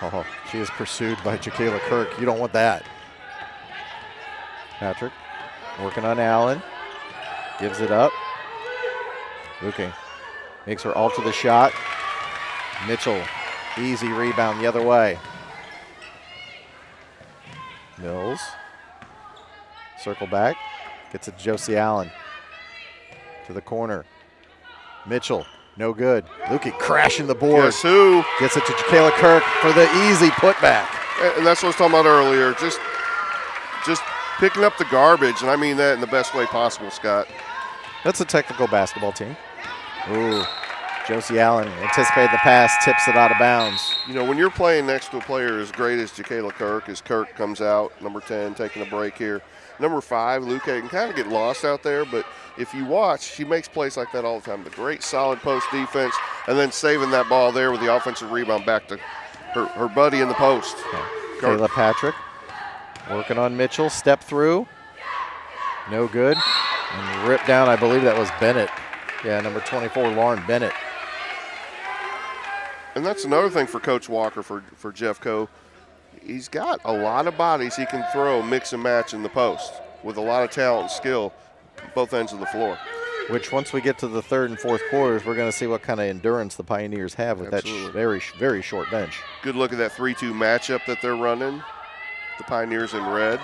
Oh, she is pursued by Jakayla Kirk. You don't want that. Patrick working on Allen. Gives it up. Luque makes her alter the shot. Mitchell, easy rebound the other way. Mills, circle back, gets it to Josie Allen. to the corner. Mitchell, no good. Lukey crashing the board. Guess who? Gets it to Jacayla Kirk for the easy putback. And that's what I was talking about earlier. Just picking up the garbage, and I mean that in the best way possible, Scott. That's a technical basketball team. Ooh, Josie Allen anticipated the pass, tips it out of bounds. You know, when you're playing next to a player as great as Jacayla Kirk, as Kirk comes out, number 10, taking a break here. Number 5, Luke can kind of get lost out there, but if you watch, she makes plays like that all the time. The great solid post defense, and then saving that ball there with the offensive rebound back to her buddy in the post. Kayla Patrick working on Mitchell, step through. No good. And ripped down, I believe that was Bennett. Yeah, number 24, Lauren Bennett. And that's another thing for Coach Walker, for Jeffco. He's got a lot of bodies he can throw, mix and match in the post with a lot of talent and skill both ends of the floor. Which once we get to the third and fourth quarters, we're going to see what kind of endurance the Pioneers have with that very, very short bench. Good look at that 3-2 matchup that they're running. The Pioneers in red.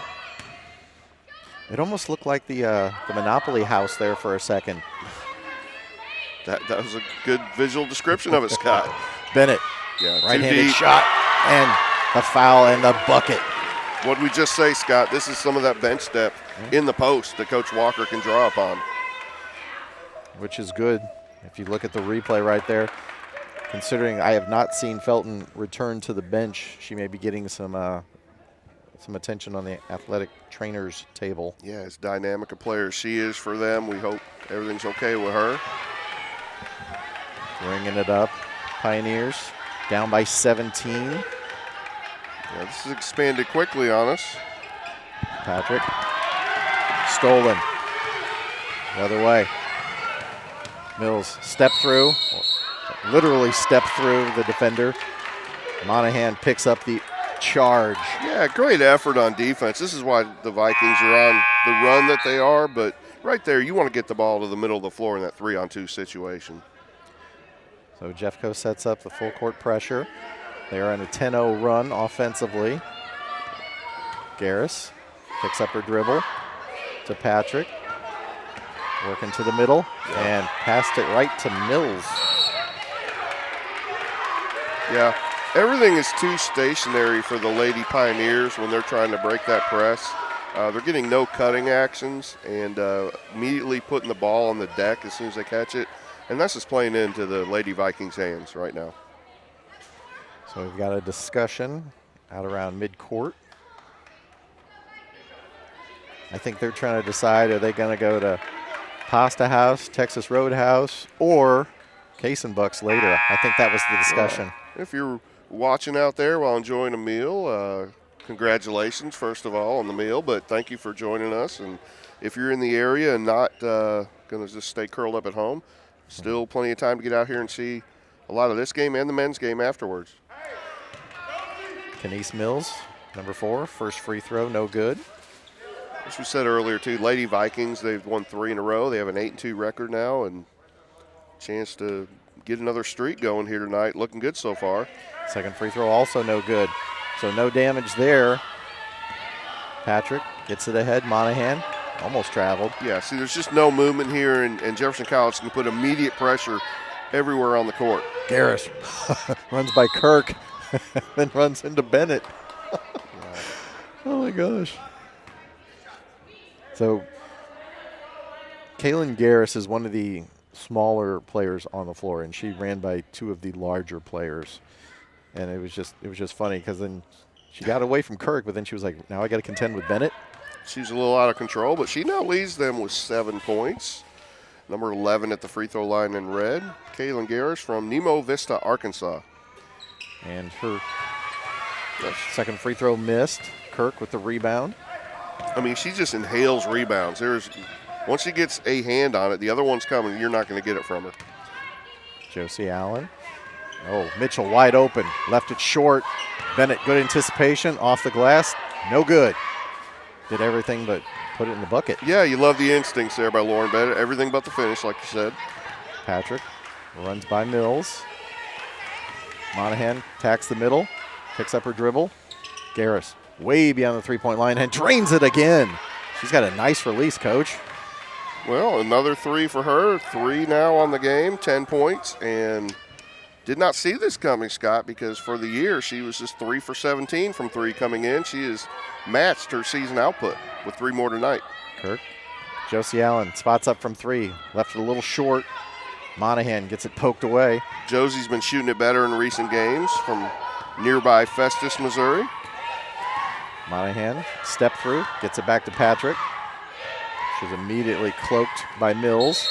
It almost looked like the Monopoly house there for a second. That was a good visual description of it, Scott. Bennett, yeah, right-handed shot, and the foul and the bucket. What did we just say, Scott? This is some of that bench depth in the post that Coach Walker can draw upon. Which is good. If you look at the replay right there, considering I have not seen Felton return to the bench, she may be getting some attention on the athletic trainers table. Yeah, as dynamic a player as she is for them, we hope everything's okay with her. Bringing it up. Pioneers down by 17. Yeah, this has expanded quickly on us. Patrick. Stolen. The other way. Mills step through. Literally step through the defender. Monahan picks up the charge. Yeah, great effort on defense. This is why the Vikings are on the run that they are, but right there you want to get the ball to the middle of the floor in that 3-on-2 situation. So Jeffco sets up the full court pressure. They are on a 10-0 run offensively. Garris picks up her dribble to Patrick. Working to the middle and passed it right to Mills. Yeah, everything is too stationary for the Lady Pioneers when they're trying to break that press. They're getting no cutting actions and immediately putting the ball on the deck as soon as they catch it. And that's just playing into the Lady Vikings' hands right now. So we've got a discussion out around midcourt. I think they're trying to decide, are they going to go to Pasta House, Texas Roadhouse, or Case and Bucks later? I think that was the discussion. If you're watching out there while enjoying a meal, congratulations, first of all, on the meal, but thank you for joining us. And if you're in the area and not going to just stay curled up at home, still plenty of time to get out here and see a lot of this game and the men's game afterwards. Kenise Mills, number 4, first free throw, no good. As we said earlier, too, Lady Vikings, they've won 3 in a row. They have an 8-2 record now and chance to get another streak going here tonight. Looking good so far. Second free throw also no good. So no damage there. Patrick gets it ahead. Monahan almost traveled. Yeah, see, there's just no movement here, and Jefferson College can put immediate pressure everywhere on the court. Garris runs by Kirk, then runs into Bennett. Oh, my gosh. So Kaylin Garris is one of the smaller players on the floor, and she ran by 2 of the larger players. And it was just funny because then she got away from Kirk, but then she was like, now I got to contend with Bennett. She's a little out of control, but she now leads them with 7 points. Number 11 at the free throw line in red, Kaylin Garris from Nemo Vista, Arkansas. And her second free throw missed. Kirk with the rebound. I mean, she just inhales rebounds. Once she gets a hand on it, the other one's coming. You're not going to get it from her. Josie Allen. Oh, Mitchell wide open. Left it short. Bennett, good anticipation. Off the glass. No good. Did everything but put it in the bucket. Yeah, you love the instincts there by Lauren Bennett. Everything but the finish, like you said. Patrick runs by Mills. Monahan attacks the middle. Picks up her dribble. Garris way beyond the three-point line and drains it again. She's got a nice release, Coach. Well, another 3 for her. 3 now on the game, 10 points. And did not see this coming, Scott, because for the year she was just 3 for 17 from 3 coming in. She has matched her season output with 3 more tonight. Kirk. Josie Allen spots up from 3. Left it a little short. Monahan gets it poked away. Josie's been shooting it better in recent games from nearby Festus, Missouri. Monahan, step through, gets it back to Patrick. She's immediately cloaked by Mills.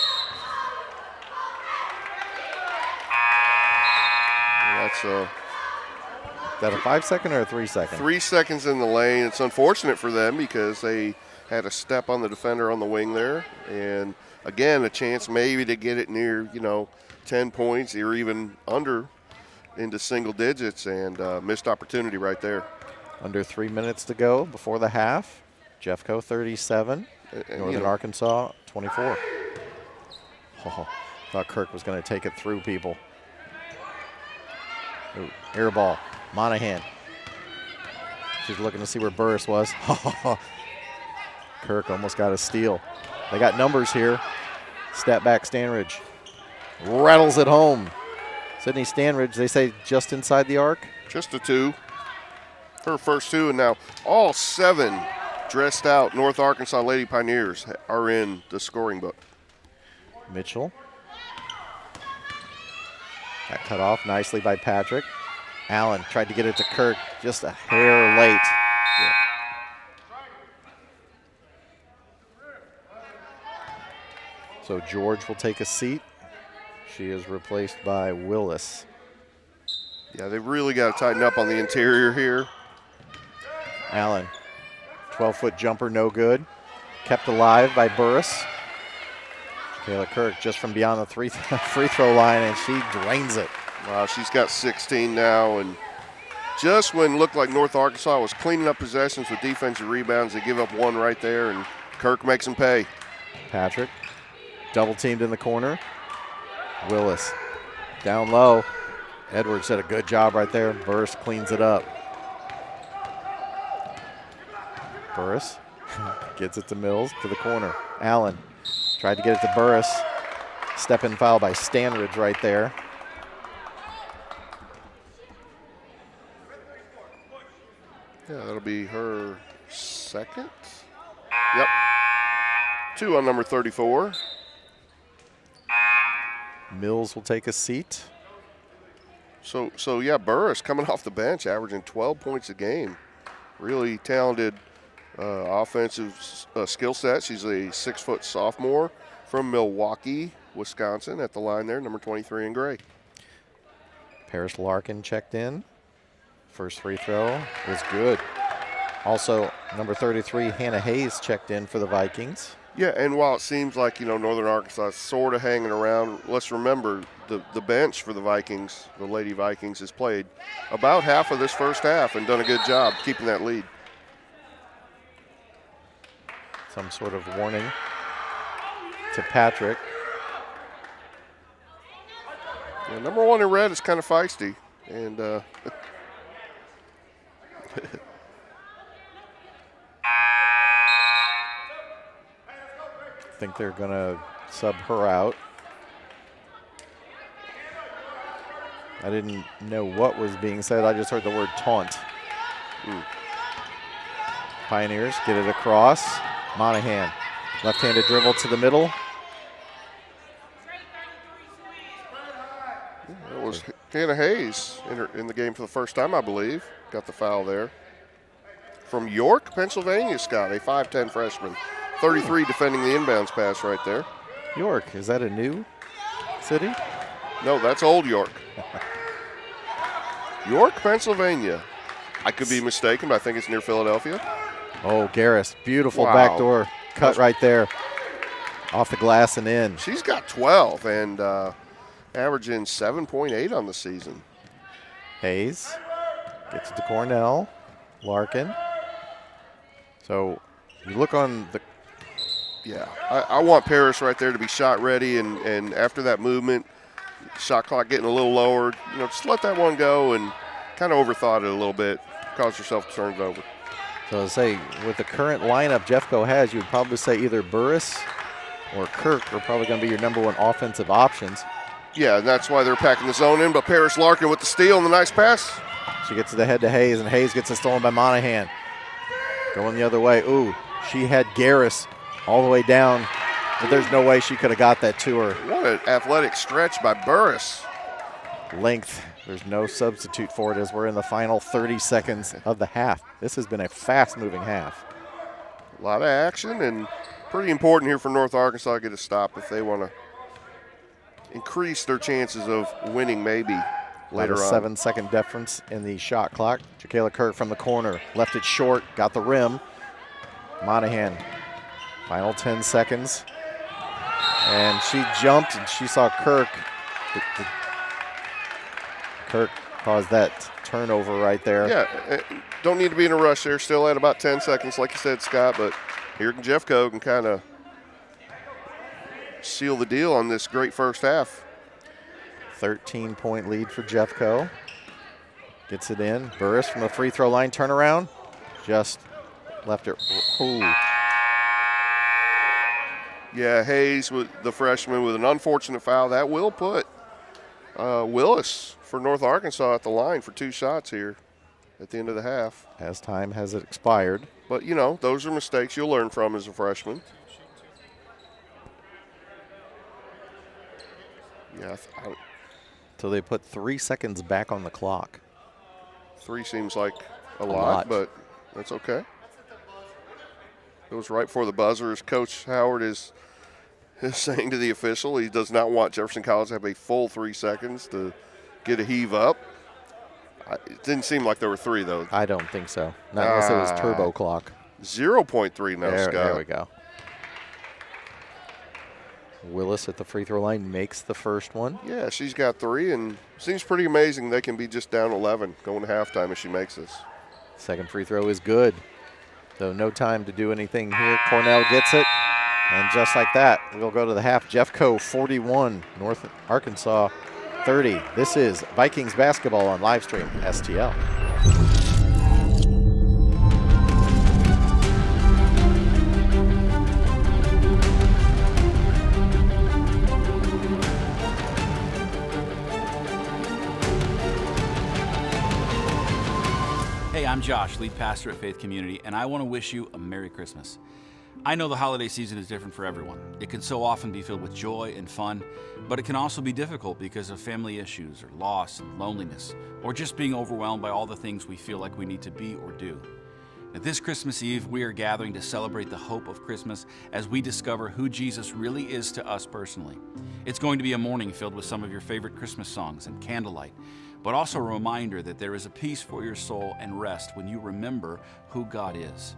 That's Is that a 5-second or a 3-second? 3 seconds in the lane. It's unfortunate for them because they had a step on the defender on the wing there. And again, a chance maybe to get it near, 10 points or even under into single digits, and missed opportunity right there. Under 3 minutes to go before the half. Jeffco 37, Northern Arkansas 24. Oh, thought Kirk was going to take it through people. Ooh, air ball, Monahan. She's looking to see where Burris was. Kirk almost got a steal. They got numbers here. Step back Stanridge. Rattles it home. Sydney Stanridge, they say just inside the arc? Just a 2. Her first 2, and now all 7 dressed out North Arkansas Lady Pioneers are in the scoring book. Mitchell. Got cut off nicely by Patrick. Allen tried to get it to Kirk, just a hair late. Yeah. So George will take a seat. She is replaced by Willis. Yeah, they've really got to tighten up on the interior here. Allen, 12-foot jumper, no good. Kept alive by Burris. Kayla Kirk just from beyond the free throw line, and she drains it. Wow, she's got 16 now, and just when it looked like North Arkansas was cleaning up possessions with defensive rebounds, they give up 1 right there, and Kirk makes them pay. Patrick, double teamed in the corner. Willis, down low. Edwards did a good job right there. Burris cleans it up. Burris gets it to Mills, to the corner. Allen tried to get it to Burris. Step-in foul by Stanridge right there. Yeah, that'll be her second. Yep. 2 on number 34. Mills will take a seat. So yeah, Burris coming off the bench, averaging 12 points a game. Really talented offensive skill set. She's a 6-foot sophomore from Milwaukee, Wisconsin, at the line there, number 23 in gray. Paris Larkin checked in. First free throw was good. Also, number 33, Hannah Hayes, checked in for the Vikings. Yeah, and while it seems like, Northern Arkansas is sort of hanging around, let's remember the bench for the Vikings, the Lady Vikings, has played about half of this first half and done a good job keeping that lead. Some sort of warning to Patrick. Yeah, number 1 in red is kind of feisty, and I think they're going to sub her out. I didn't know what was being said. I just heard the word taunt. Pioneers get it across. Monahan, left-handed dribble to the middle. It was Hannah Hayes in the game for the first time, I believe. Got the foul there. From York, Pennsylvania, Scott, a 5'10 freshman. 33 defending the inbounds pass right there. York, is that a new city? No, that's Old York. York, Pennsylvania. I could be mistaken, but I think it's near Philadelphia. Oh, Garris, beautiful Wow. backdoor cut right there. Off the glass and in. She's got 12 and averaging 7.8 on the season. Hayes gets it to Cornell. Larkin. So you look on the... Yeah, I want Paris right there to be shot ready, and after that movement, shot clock getting a little lower, just let that one go, and kind of overthought it a little bit, caused herself to turn it over. So I say, with the current lineup Jeffco has, you would probably say either Burris or Kirk are probably going to be your number one offensive options. Yeah, and that's why they're packing the zone in, but Paris Larkin with the steal and the nice pass. She gets the head to Hayes, and Hayes gets it stolen by Monahan. Going the other way. Ooh, she had Garris all the way down, but there's no way she could have got that to her. What an athletic stretch by Burris. Length, there's no substitute for it as we're in the final 30 seconds of the half. This has been a fast-moving half. A lot of action, and pretty important here for North Arkansas to get a stop if they want to increase their chances of winning maybe later on. 7-second difference in the shot clock. Jacayla Kirk from the corner, left it short, got the rim. Monahan, final 10 seconds. And she jumped and she saw Kirk. Kirk caused that turnover right there. Yeah, don't need to be in a rush there. Still at about 10 seconds, like you said, Scott, but here can Jeffco can kind of seal the deal on this great first half. 13-point lead for Jeffco. Gets it in. Burris from the free throw line, turnaround. Just left it. Ooh. Yeah, Hayes, with the freshman, with an unfortunate foul. That will put Willis for North Arkansas at the line for 2 shots here at the end of the half. As time has expired. But, you know, those are mistakes you'll learn from as a freshman. Yeah, so they put 3 seconds back on the clock. 3 seems like a lot, but that's okay. It was right before the buzzer, as Coach Howard is saying to the official. He does not want Jefferson College to have a full 3 seconds to get a heave up. It didn't seem like there were 3, though. I don't think so. Not unless it was turbo clock. 0.3 now, Scott. There we go. Willis at the free throw line makes the first one. Yeah, she's got 3, and seems pretty amazing they can be just down 11 going to halftime if she makes this. Second free throw is good. So no time to do anything here. Cornell gets it, and just like that, we'll go to the half. Jeffco 41, North Arkansas 30. This is Vikings basketball on Livestream STL. Hey, I'm Josh, lead pastor at Faith Community, and I want to wish you a Merry Christmas. I know the holiday season is different for everyone. It can so often be filled with joy and fun, but it can also be difficult because of family issues or loss and loneliness, or just being overwhelmed by all the things we feel like we need to be or do. Now, this Christmas Eve, we are gathering to celebrate the hope of Christmas as we discover who Jesus really is to us personally. It's going to be a morning filled with some of your favorite Christmas songs and candlelight, but also a reminder that there is a peace for your soul and rest when you remember who God is.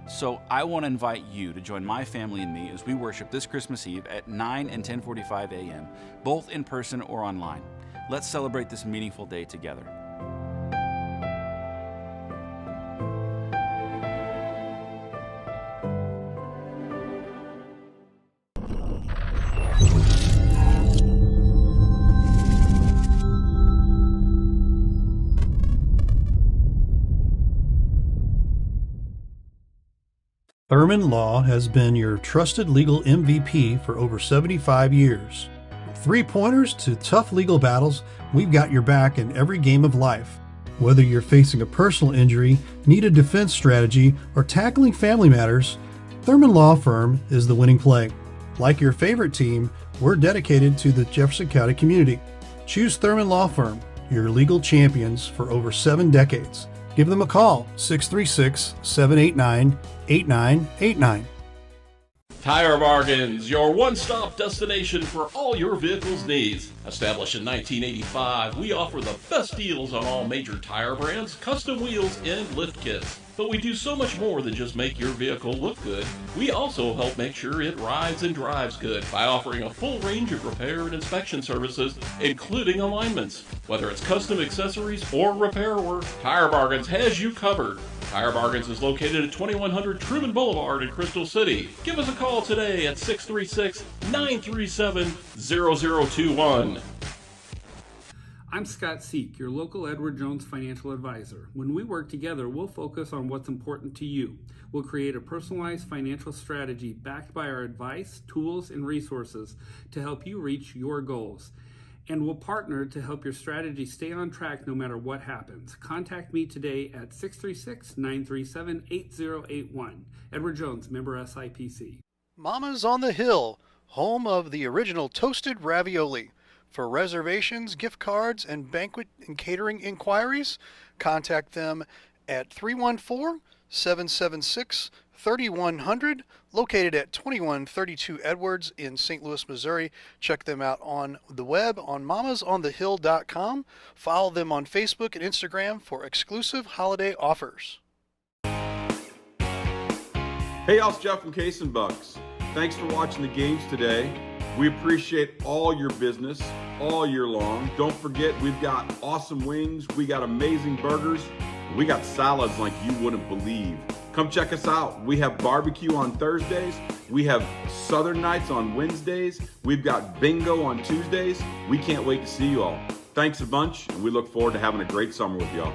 So I want to invite you to join my family and me as we worship this Christmas Eve at 9 and 10:45 a.m., both in person or online. Let's celebrate this meaningful day together. Thurman Law has been your trusted legal MVP for over 75 years. From three-pointers to tough legal battles, we've got your back in every game of life. Whether you're facing a personal injury, need a defense strategy, or tackling family matters, Thurman Law Firm is the winning play. Like your favorite team, we're dedicated to the Jefferson County community. Choose Thurman Law Firm, your legal champions for over 7 decades. Give them a call, 636-789-8989. Tire Bargains, your one-stop destination for all your vehicle's needs. Established in 1985, we offer the best deals on all major tire brands, custom wheels, and lift kits. But we do so much more than just make your vehicle look good. We also help make sure it rides and drives good by offering a full range of repair and inspection services, including alignments. Whether it's custom accessories or repair work, Tire Bargains has you covered. Tire Bargains is located at 2100 Truman Boulevard in Crystal City. Give us a call today at 636-937-0021. I'm Scott Seek, your local Edward Jones financial advisor. When we work together, we'll focus on what's important to you. We'll create a personalized financial strategy backed by our advice, tools, and resources to help you reach your goals. And we'll partner to help your strategy stay on track no matter what happens. Contact me today at 636-937-8081. Edward Jones, member SIPC. Mama's on the Hill, home of the original toasted ravioli. For reservations, gift cards, and banquet and catering inquiries, contact them at 314-776-3100, located at 2132 Edwards in St. Louis, Missouri. Check them out on the web on mamasonthehill.com. Follow them on Facebook and Instagram for exclusive holiday offers. Hey, y'all, it's Jeff from Case and Bucks. Thanks for watching the games today. We appreciate all your business all year long. Don't forget, we've got awesome wings, we got amazing burgers, we got salads like you wouldn't believe. Come check us out. We have barbecue on Thursdays, we have Southern Nights on Wednesdays, we've got bingo on Tuesdays. We can't wait to see you all. Thanks a bunch, and we look forward to having a great summer with y'all.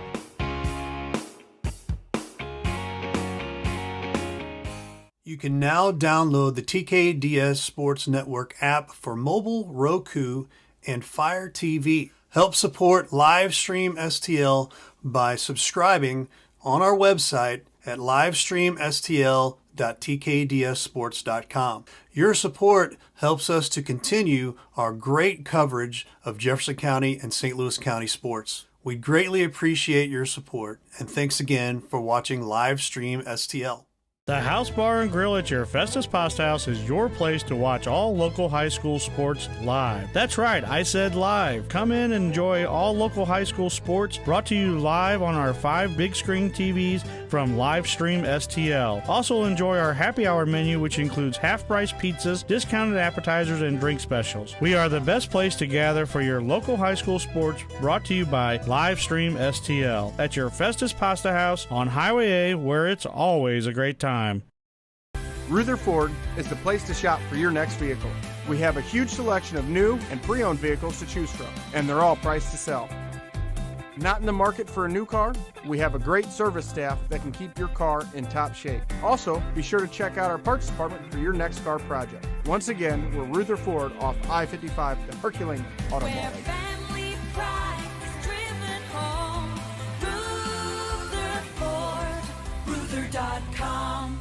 You can now download the TKDS Sports Network app for mobile, Roku, and Fire TV. Help support Livestream STL by subscribing on our website at livestreamstl.tkdssports.com. Your support helps us to continue our great coverage of Jefferson County and St. Louis County sports. We greatly appreciate your support, and thanks again for watching Livestream STL. The House Bar and Grill at your Festus Pasta House is your place to watch all local high school sports live. That's right, I said live. Come in and enjoy all local high school sports brought to you live on our 5 big screen TVs from Livestream STL. Also enjoy our happy hour menu, which includes half-price pizzas, discounted appetizers, and drink specials. We are the best place to gather for your local high school sports brought to you by Livestream STL at your Festus Pasta House on Highway A, where it's always a great time. Ruther Ford is the place to shop for your next vehicle. We have a huge selection of new and pre-owned vehicles to choose from, and they're all priced to sell. Not in the market for a new car? We have a great service staff that can keep your car in top shape. Also, be sure to check out our parts department for your next car project. Once again, we're Ruther Ford off I-55, the Herculean Automotive. Family pride is driven home. Ruther Ford, Ruther.com.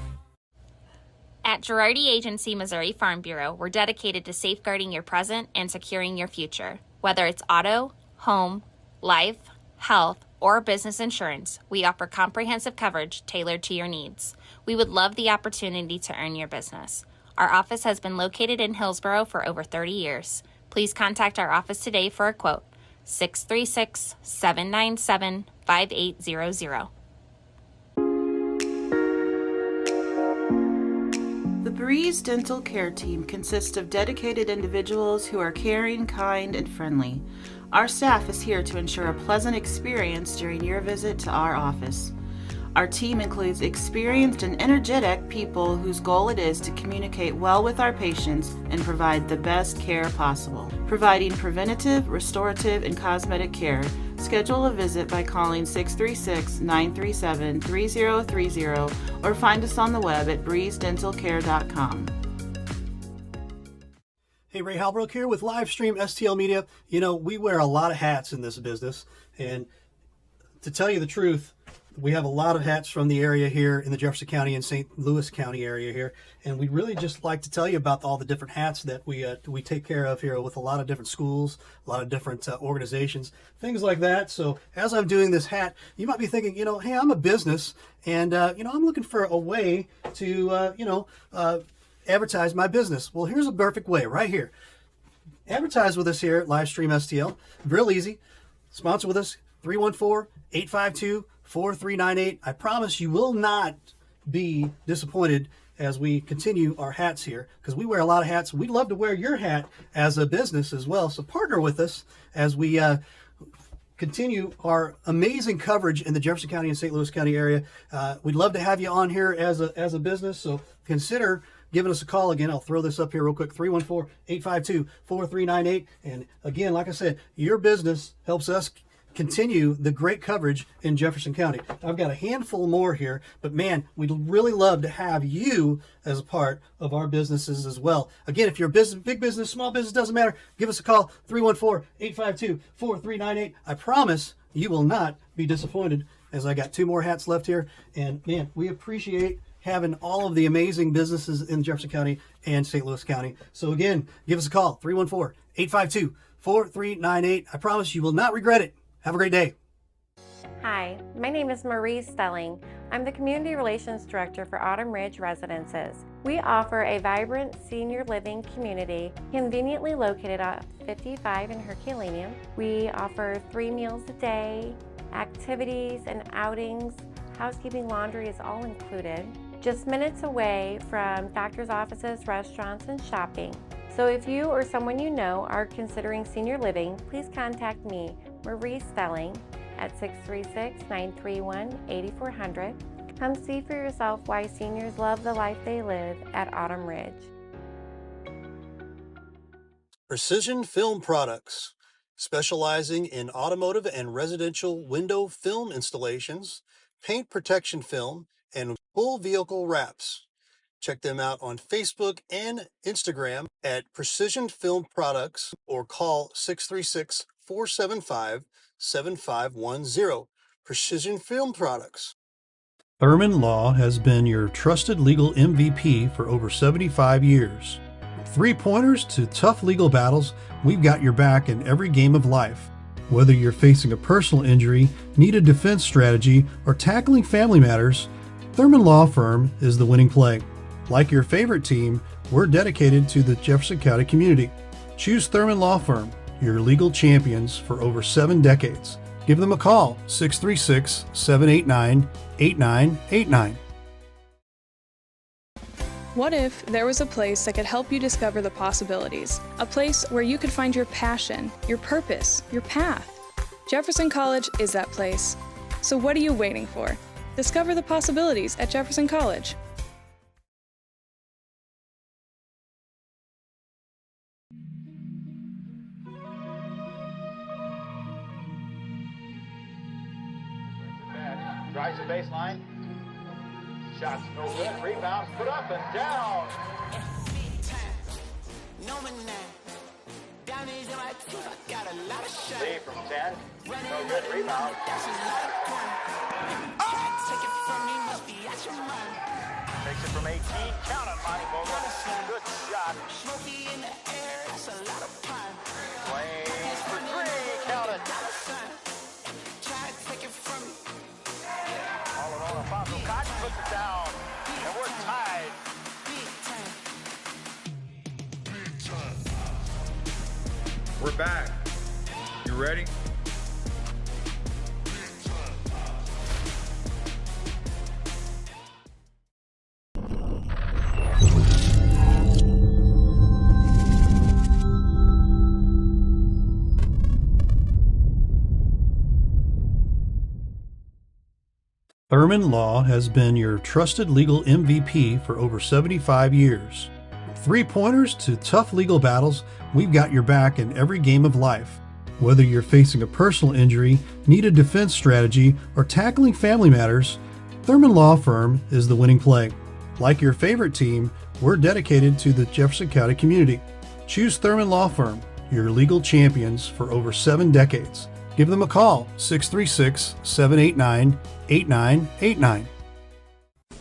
At Girardi Agency Missouri Farm Bureau, we're dedicated to safeguarding your present and securing your future. Whether it's auto, home, life, health, or business insurance, we offer comprehensive coverage tailored to your needs. We would love the opportunity to earn your business. Our office has been located in Hillsborough for over 30 years. Please contact our office today for a quote, 636-797-5800. The Breeze Dental Care Team consists of dedicated individuals who are caring, kind, and friendly. Our staff is here to ensure a pleasant experience during your visit to our office. Our team includes experienced and energetic people whose goal it is to communicate well with our patients and provide the best care possible. Providing preventative, restorative, and cosmetic care, schedule a visit by calling 636-937-3030 or find us on the web at breezedentalcare.com. Hey, Ray Halbrook here with Livestream STL Media. You know, we wear a lot of hats in this business, and to tell you the truth, we have a lot of hats from the area here in the Jefferson County and St. Louis County area here, and we'd really just like to tell you about all the different hats that we take care of here with a lot of different schools, a lot of different organizations, things like that. So as I'm doing this hat, you might be thinking, you know, hey, I'm a business, and you know, I'm looking for a way to advertise my business. Well, here's a perfect way right here. Advertise with us here at Livestream STL. Real easy. Sponsor with us, 314-852-4398. I promise you will not be disappointed as we continue our hats here, because we wear a lot of hats. We'd love to wear your hat as a business as well. So partner with us as we continue our amazing coverage in the Jefferson County and St. Louis County area. We'd love to have you on here as a business. So consider giving us a call. Again, I'll throw this up here real quick, 314-852-4398. And again, like I said, your business helps us continue the great coverage in Jefferson County. I've got a handful more here, but man, we'd really love to have you as a part of our businesses as well. Again, if you're a business, big business, small business, doesn't matter, give us a call, 314-852-4398. I promise you will not be disappointed, as I got 2 more hats left here. And man, we appreciate having all of the amazing businesses in Jefferson County and St. Louis County. So again, give us a call, 314-852-4398. I promise you will not regret it. Have a great day. Hi, my name is Marie Stelling. I'm the Community Relations Director for Autumn Ridge Residences. We offer a vibrant senior living community conveniently located at 55 in Herculaneum. We offer 3 meals a day, activities and outings. Housekeeping, laundry is all included. Just minutes away from doctor's offices, restaurants, and shopping. So if you or someone you know are considering senior living, please contact me, Marie Stelling, at 636-931-8400. Come see for yourself why seniors love the life they live at Autumn Ridge. Precision Film Products, specializing in automotive and residential window film installations, paint protection film, and full vehicle wraps. Check them out on Facebook and Instagram at Precision Film Products or call 636-475-7510. Precision Film Products. Thurman Law has been your trusted legal MVP for over 75 years. From 3-pointers to tough legal battles, we've got your back in every game of life. Whether you're facing a personal injury, need a defense strategy, or tackling family matters, Thurman Law Firm is the winning play. Like your favorite team, we're dedicated to the Jefferson County community. Choose Thurman Law Firm, your legal champions for over 7 decades. Give them a call, 636-789-8989. What if there was a place that could help you discover the possibilities? A place where you could find your passion, your purpose, your path. Jefferson College is that place. So what are you waiting for? Discover the possibilities at Jefferson College. Drives the baseline. Shots no good. Rebounds put up and down. Lee from 10. No good. Rebound. Takes it from 18. Count on Monty Vogel. Good shot. Flames for 3. Count it. All in all, Alfonso Cotton puts it down, and we're tied. We're back. You ready? Thurman Law has been your trusted legal MVP for over 75 years. From 3-pointers to tough legal battles, we've got your back in every game of life. Whether you're facing a personal injury, need a defense strategy, or tackling family matters, Thurman Law Firm is the winning play. Like your favorite team, we're dedicated to the Jefferson County community. Choose Thurman Law Firm, your legal champions for over 7 decades. Give them a call, 636-789-8989.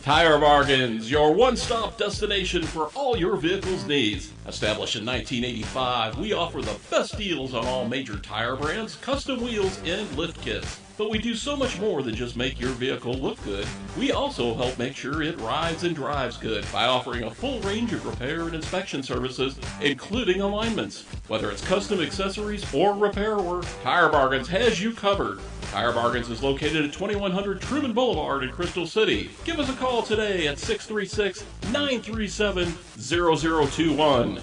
Tire Bargains, your one-stop destination for all your vehicle's needs. Established in 1985, we offer the best deals on all major tire brands, custom wheels, and lift kits. But we do so much more than just make your vehicle look good. We also help make sure it rides and drives good by offering a full range of repair and inspection services, including alignments. Whether it's custom accessories or repair work, Tire Bargains has you covered. Tire Bargains is located at 2100 Truman Boulevard in Crystal City. Give us a call today at 636-937-0021.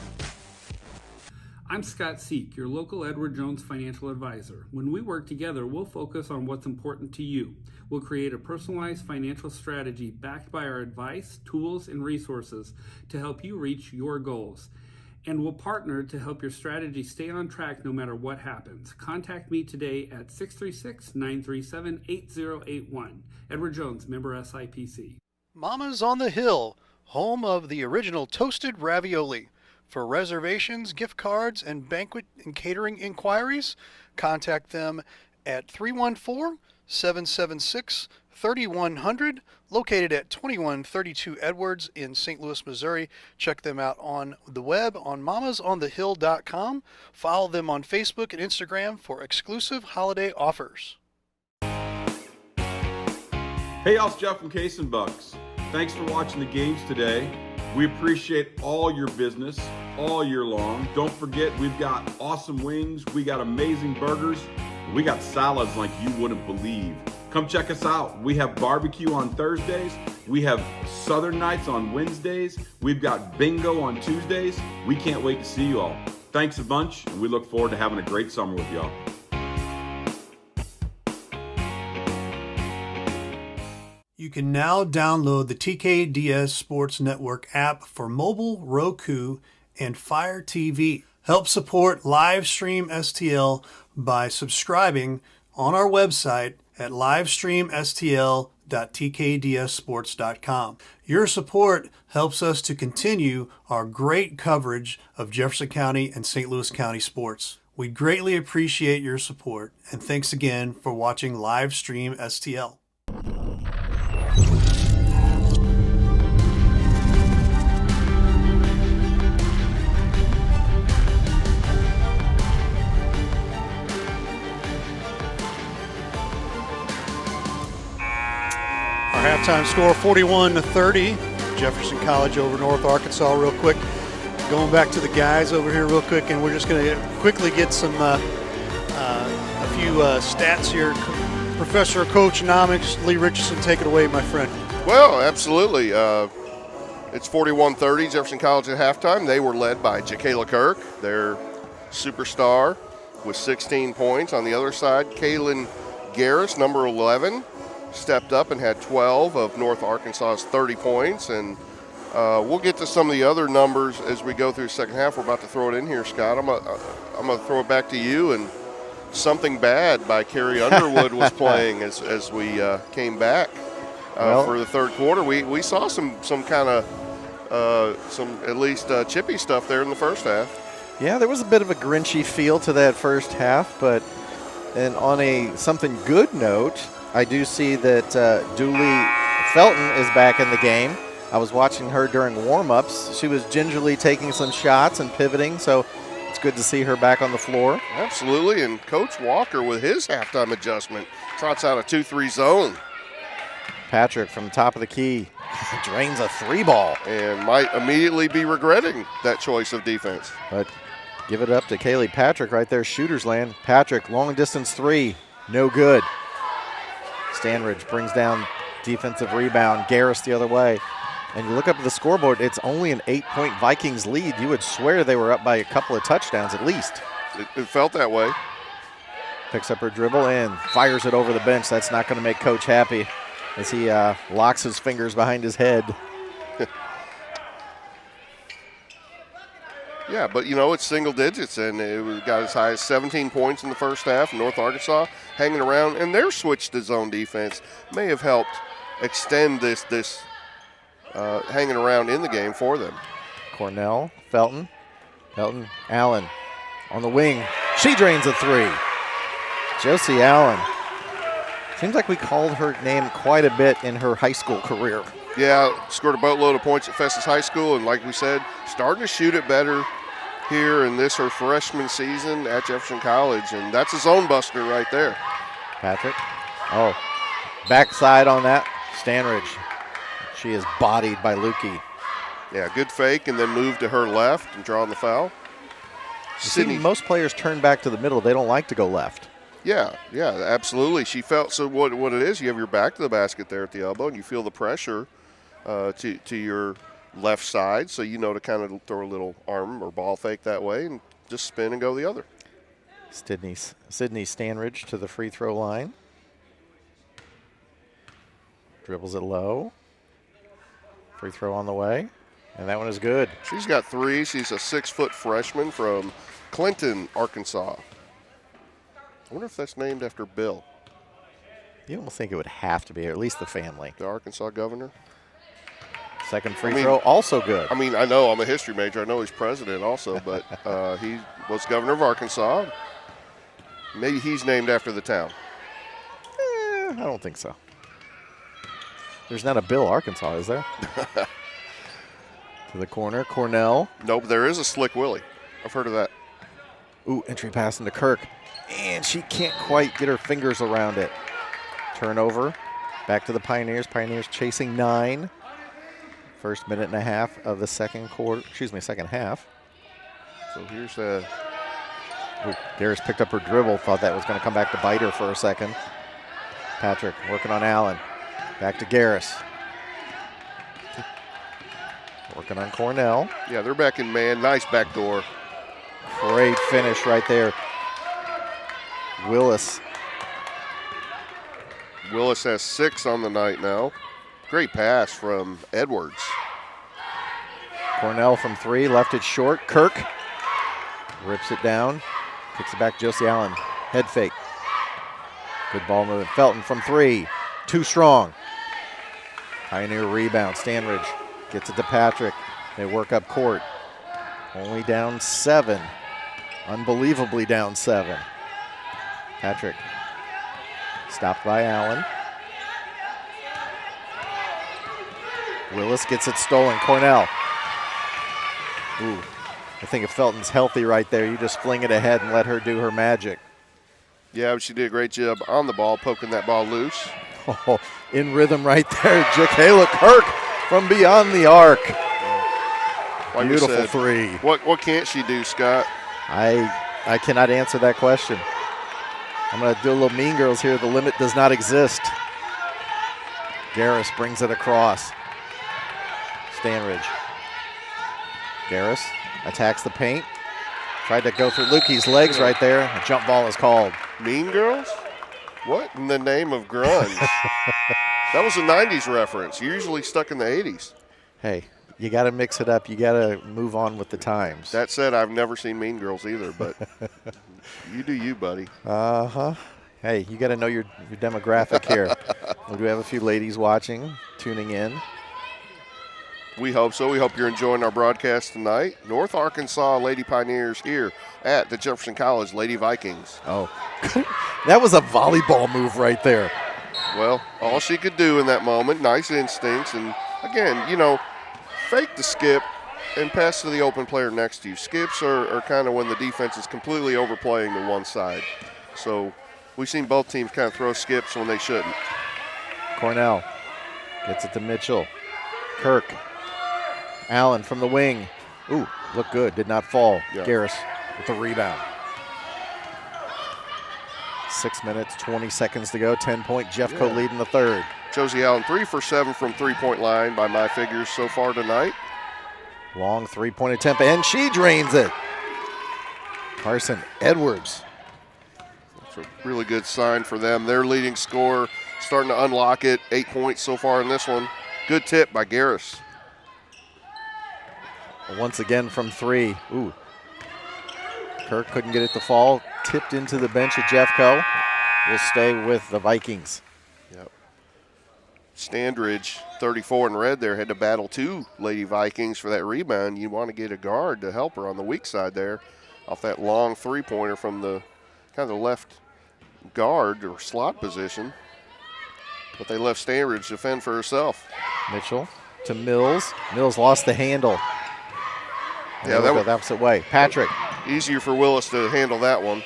I'm Scott Seek, your local Edward Jones financial advisor. When we work together, we'll focus on what's important to you. We'll create a personalized financial strategy backed by our advice, tools, and resources to help you reach your goals. And we'll partner to help your strategy stay on track no matter what happens. Contact me today at 636-937-8081. Edward Jones, member SIPC. Mama's on the Hill, home of the original toasted ravioli. For reservations, gift cards, and banquet and catering inquiries, contact them at 314-776-3100, located at 2132 Edwards in St. Louis, Missouri. Check them out on the web on mamasonthehill.com. Follow them on Facebook and Instagram for exclusive holiday offers. Hey, y'all, it's Jeff from Case and Bucks. Thanks for watching the games today. We appreciate all your business all year long. Don't forget, we've got awesome wings. We got amazing burgers. We got salads like you wouldn't believe. Come check us out. We have barbecue on Thursdays. We have Southern Nights on Wednesdays. We've got bingo on Tuesdays. We can't wait to see you all. Thanks a bunch, and we look forward to having a great summer with y'all. You can now download the TKDS Sports Network app for mobile, Roku, and Fire TV. Help support Livestream STL by subscribing on our website at livestreamstl.tkdsports.com. Your support helps us to continue our great coverage of Jefferson County and St. Louis County sports. We greatly appreciate your support, and thanks again for watching Livestream STL. Our halftime score, 41-30. Jefferson College over North Arkansas real quick. Going back to the guys over here real quick, and we're just going to quickly get some a few stats here. Professor of Coachonomics, Lee Richardson, take it away, my friend. Well, absolutely. It's 41-30, Jefferson College at halftime. They were led by Jacayla Kirk, their superstar, with 16 points. On the other side, Kaylin Garris, number 11, stepped up and had 12 of North Arkansas's 30 points. And we'll get to some of the other numbers as we go through the second half. We're about to throw it in here, Scott. I'm gonna throw it back to you. And Something Bad by Carrie Underwood was playing as we came back for the third quarter. We saw some kind of some at least chippy stuff there in the first half. Yeah, there was a bit of a Grinchy feel to that first half, but and on a something good note, I do see that Dooley Felton is back in the game. I was watching her during warm-ups. She was gingerly taking some shots and pivoting, so it's good to see her back on the floor. Absolutely, and Coach Walker with his halftime adjustment trots out a 2-3 zone. Patrick from the top of the key drains a 3-ball. And might immediately be regretting that choice of defense. But give it up to Kaylee Patrick right there, shooter's land. Patrick, long distance 3, no good. Stanridge brings down defensive rebound. Garris the other way. And you look up at the scoreboard, it's only an 8-point Vikings lead. You would swear they were up by a couple of touchdowns at least. It felt that way. Picks up her dribble and fires it over the bench. That's not going to make Coach happy as he locks his fingers behind his head. Yeah, but it's single digits, and it got as high as 17 points in the first half. North Arkansas hanging around, and their switch to zone defense may have helped extend this hanging around in the game for them. Cornell, Felton, Allen on the wing. She drains a 3. Josie Allen. Seems like we called her name quite a bit in her high school career. Yeah, scored a boatload of points at Festus High School, and like we said, starting to shoot it better here in this her freshman season at Jefferson College, and that's a zone buster right there. Patrick, backside on that, Stanridge. She is bodied by Lukey. Yeah, good fake, and then move to her left and draw on the foul. See, most players turn back to the middle. They don't like to go left. Yeah, absolutely. She felt, so what it is, you have your back to the basket there at the elbow, and you feel the pressure to your left side, so to kind of throw a little arm or ball fake that way and just spin and go the other. Sydney Stanridge to the free throw line. Dribbles it low. Free throw on the way. And that one is good. She's got 3. She's a 6-foot freshman from Clinton, Arkansas. I wonder if that's named after Bill. You almost think it would have to be, or at least the family. The Arkansas governor. Second free throw, also good. I mean, I know I'm a history major. I know he's president also, but he was governor of Arkansas. Maybe he's named after the town. I don't think so. There's not a Bill, Arkansas, is there? To the corner, Cornell. Nope, there is a Slick Willie. I've heard of that. Ooh, entry pass into Kirk. And she can't quite get her fingers around it. Turnover. Back to the Pioneers. Pioneers chasing 9. First minute and a half of the second half. So here's the... Garris picked up her dribble. Thought that was going to come back to bite her for a second. Patrick working on Allen. Back to Garris. Working on Cornell. Yeah, they're back in man. Nice backdoor. Great finish right there. Willis has 6 on the night now. Great pass from Edwards. Cornell from 3, left it short. Kirk rips it down. Kicks it back, Josie Allen. Head fake. Good ball movement. Felton from 3. Too strong. Pioneer rebound. Stanridge gets it to Patrick. They work up court. Only down 7. Unbelievably down 7. Patrick. Stopped by Allen. Willis gets it stolen. Cornell. Ooh. I think if Felton's healthy right there, you just fling it ahead and let her do her magic. Yeah, but she did a great job on the ball, poking that ball loose. Oh, in rhythm right there. Jacayla Kirk from beyond the arc. Like Beautiful said, 3. What can't she do, Scott? I cannot answer that question. I'm going to do a little Mean Girls here. The limit does not exist. Garris brings it across. Stanridge. Garris attacks the paint. Tried to go through Lukey's legs right there. A jump ball is called. Mean Girls? What in the name of grunge? That was a 90s reference. You're usually stuck in the 80s. Hey, you got to mix it up. You got to move on with the times. That said, I've never seen Mean Girls either, but you do you, buddy. Uh-huh. Hey, you got to know your demographic here. We do have a few ladies watching, tuning in. We hope so. We hope you're enjoying our broadcast tonight. North Arkansas Lady Pioneers here at the Jefferson College Lady Vikings. Oh, that was a volleyball move right there. Well, all she could do in that moment, nice instincts. And, again, you know, fake the skip and pass to the open player next to you. Skips are kind of when the defense is completely overplaying to one side. So we've seen both teams kind of throw skips when they shouldn't. Cornell gets it to Mitchell. Kirk. Allen from the wing. Ooh, looked good. Did not fall. Yeah. Garris with the rebound. 6 minutes, 20 seconds to go. 10-point Jeffco lead in the third. Josie Allen 3 for 7 from three-point line by my figures so far tonight. Long three-point attempt, and she drains it. Carson Edwards. That's a really good sign for them. Their leading scorer starting to unlock it. 8 points so far in this one. Good tip by Garris. Once again from 3. Ooh. Kirk couldn't get it to fall. Tipped into the bench at Jeffco. Will stay with the Vikings. Yep. Standridge, 34 in red there, had to battle 2 Lady Vikings for that rebound. You want to get a guard to help her on the weak side there off that long three-pointer from the kind of the left guard or slot position. But they left Standridge to fend for herself. Mitchell to Mills. Mills lost the handle. Yeah, that was the opposite way. Patrick. Easier for Willis to handle that one.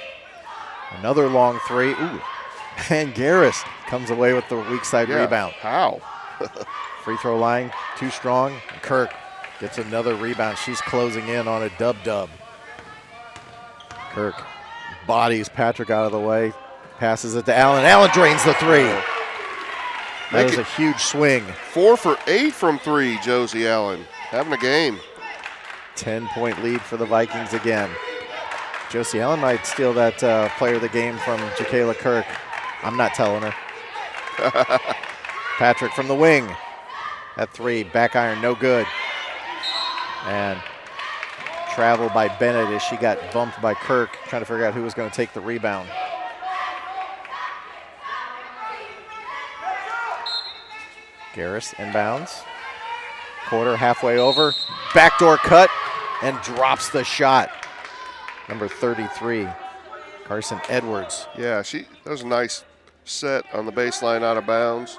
Another long 3. Ooh. And Garris comes away with the weak side rebound. How? Free throw line, too strong. Kirk gets another rebound. She's closing in on a dub-dub. Kirk bodies Patrick out of the way. Passes it to Allen. Allen drains the 3. That is a huge swing. 4 for 8 from 3, Josie Allen. Having a game. 10-point lead for the Vikings again. Josie Allen might steal that player of the game from Jacayla Kirk. I'm not telling her. Patrick from the wing. At 3, back iron, no good. And travel by Bennett as she got bumped by Kirk, trying to figure out who was going to take the rebound. Garris inbounds. Quarter halfway over. Backdoor cut and drops the shot. Number 33, Carson Edwards. Yeah, that was a nice set on the baseline out of bounds.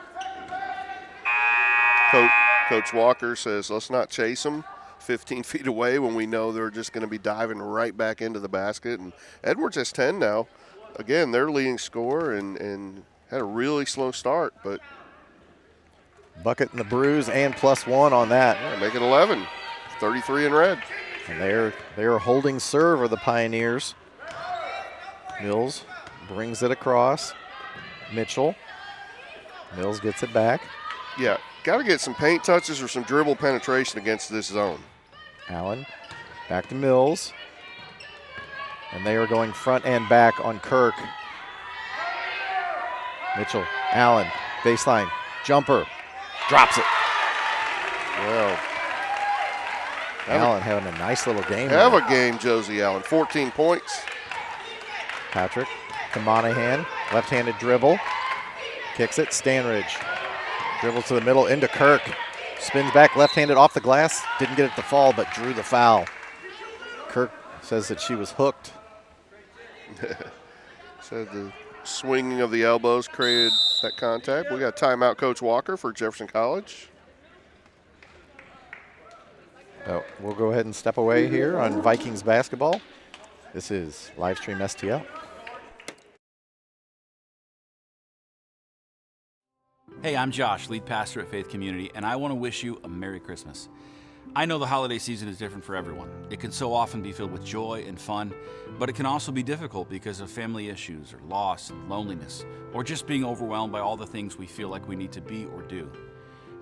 Coach Walker says, let's not chase them 15 feet away when we know they're just going to be diving right back into the basket. And Edwards has 10 now. Again, their leading scorer and had a really slow start, but bucket in the bruise and +1 on that. Yeah, make it 11. 33 in red. And they're holding serve are the Pioneers. Mills brings it across. Mitchell. Mills gets it back. Yeah, got to get some paint touches or some dribble penetration against this zone. Allen back to Mills. And they are going front and back on Kirk. Mitchell, Allen, baseline, jumper, drops it. Well, Allen having a nice little game. Have a game, Josie Allen. 14 points. Patrick to Monahan, left-handed dribble, kicks it, Stanridge. Dribbles to the middle, into Kirk. Spins back, left-handed off the glass. Didn't get it to fall, but drew the foul. Kirk says that she was hooked. Said the swinging of the elbows created that contact. We got timeout, Coach Walker, for Jefferson College. So we'll go ahead and step away here on Vikings basketball. This is Livestream STL. Hey, I'm Josh, lead pastor at Faith Community, and I want to wish you a Merry Christmas. I know the holiday season is different for everyone. It can so often be filled with joy and fun, but it can also be difficult because of family issues or loss and loneliness, or just being overwhelmed by all the things we feel like we need to be or do.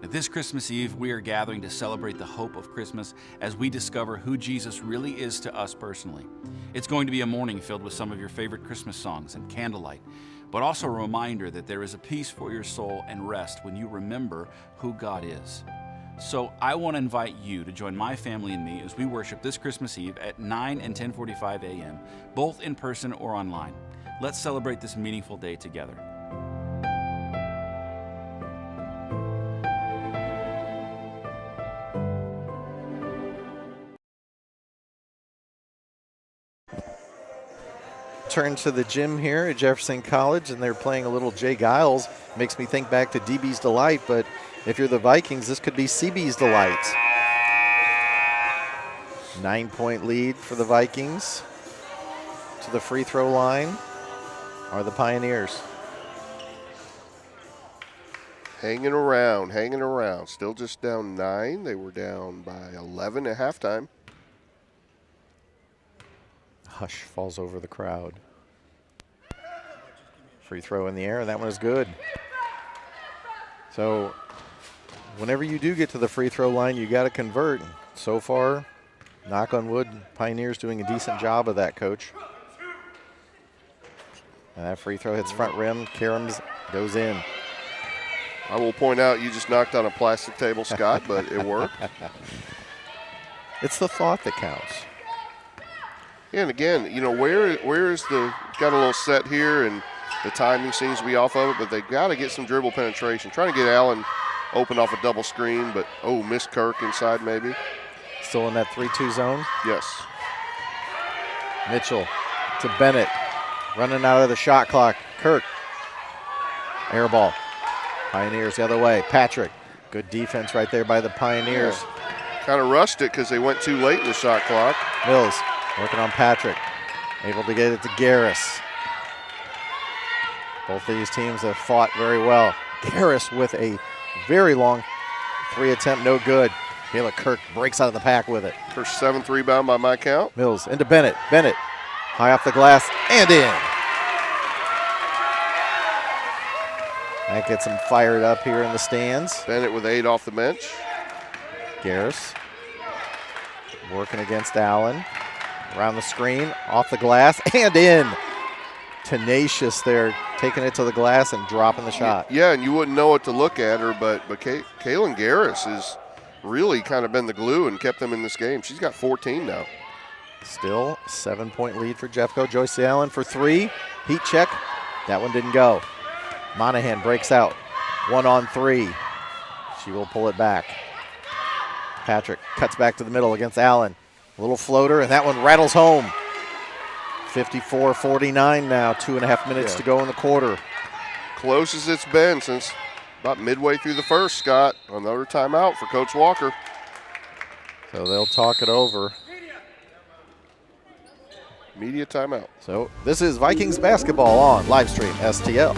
Now, this Christmas Eve, we are gathering to celebrate the hope of Christmas as we discover who Jesus really is to us personally. It's going to be a morning filled with some of your favorite Christmas songs and candlelight, but also a reminder that there is a peace for your soul and rest when you remember who God is. So I want to invite you to join my family and me as we worship this Christmas Eve at 9 and 10:45 a.m., both in person or online. Let's celebrate this meaningful day together. Turn to the gym here at Jefferson College, and they're playing a little Jay Giles. Makes me think back to DB's Delight, but if you're the Vikings, this could be CB's Delight. 9-point lead for the Vikings. To the free throw line are the Pioneers. Hanging around. Still just down 9. They were down by 11 at halftime. Hush falls over the crowd. Free throw in the air, and that one is good. So whenever you do get to the free throw line, you got to convert. So far, knock on wood, Pioneers doing a decent job of that, Coach. And that free throw hits front rim. Karam's goes in. I will point out you just knocked on a plastic table, Scott, but it worked. It's the thought that counts. And again, you know, where is the, got a little set here and the timing seems to be off of it, but they got to get some dribble penetration. Trying to get Allen open off a double screen, but missed Kirk inside maybe. Still in that 3-2 zone? Yes. Mitchell to Bennett, running out of the shot clock. Kirk, air ball. Pioneers the other way. Patrick, good defense right there by the Pioneers. Yeah. Kind of rushed it because they went too late in the shot clock. Mills working on Patrick, able to get it to Garris. Both of these teams have fought very well. Garris with a very long 3 attempt, no good. Kayla Kirk breaks out of the pack with it. Her 7th rebound by my count. Mills into Bennett. Bennett high off the glass and in. That gets them fired up here in the stands. Bennett with 8 off the bench. Garris working against Allen. Around the screen, off the glass, and in. Tenacious there, taking it to the glass and dropping the shot. Yeah, and you wouldn't know what to look at her, but Kaylin Garris has really kind of been the glue and kept them in this game. She's got 14 now. Still 7-point lead for Jeffco. Joyce Allen for three. Heat check. That one didn't go. Monahan breaks out. 1-on-3. She will pull it back. Patrick cuts back to the middle against Allen. A little floater, and that one rattles home. 54-49 now. 2.5 minutes to go in the quarter. Close as it's been since about midway through the first, Scott. Another timeout for Coach Walker. So they'll talk it over. Media timeout. So this is Vikings basketball on Livestream STL.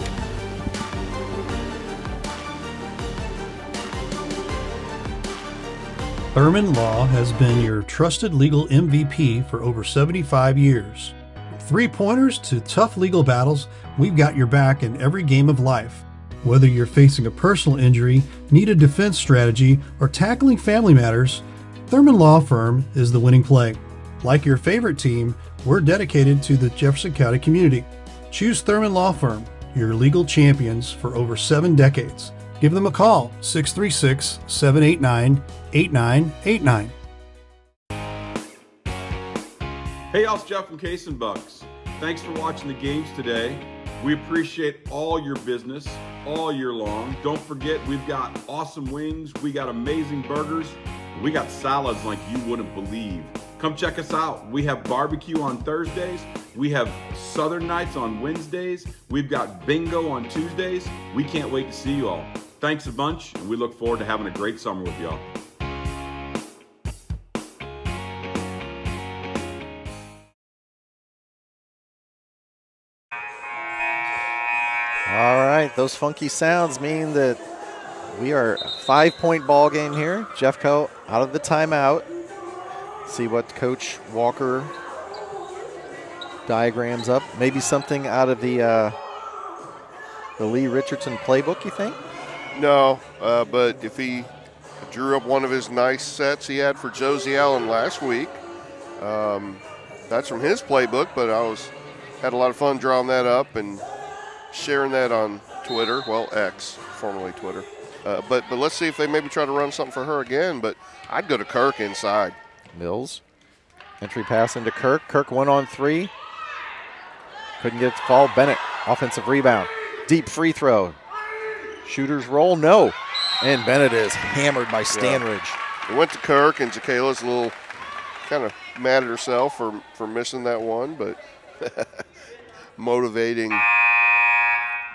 Thurman Law has been your trusted legal MVP for over 75 years. From three-pointers to tough legal battles, we've got your back in every game of life. Whether you're facing a personal injury, need a defense strategy, or tackling family matters, Thurman Law Firm is the winning play. Like your favorite team, we're dedicated to the Jefferson County community. Choose Thurman Law Firm, your legal champions for over 7 decades. Give them a call, 636-789-8989. Hey, y'all, it's Jeff from Case and Bucks. Thanks for watching the games today. We appreciate all your business all year long. Don't forget, we've got awesome wings, we got amazing burgers, we got salads like you wouldn't believe. Come check us out. We have barbecue on Thursdays. We have Southern Nights on Wednesdays. We've got bingo on Tuesdays. We can't wait to see you all. Thanks a bunch, and we look forward to having a great summer with y'all. All right, those funky sounds mean that we are a 5-point ball game here. Jeffco out of the timeout. See what Coach Walker diagrams up. Maybe something out of the Lee Richardson playbook, you think? No, but if he drew up one of his nice sets he had for Josie Allen last week, that's from his playbook, but had a lot of fun drawing that up and sharing that on Twitter, well, X, formerly Twitter. But let's see if they maybe try to run something for her again, but I'd go to Kirk inside. Mills, entry pass into Kirk. Kirk 1-on-3. Couldn't get it to fall. Bennett, offensive rebound. Deep free throw. Shooters roll, no. And Bennett is hammered by Stanridge. Yeah. It went to Kirk, and Jacayla's a little kind of mad at herself for missing that one, but motivating.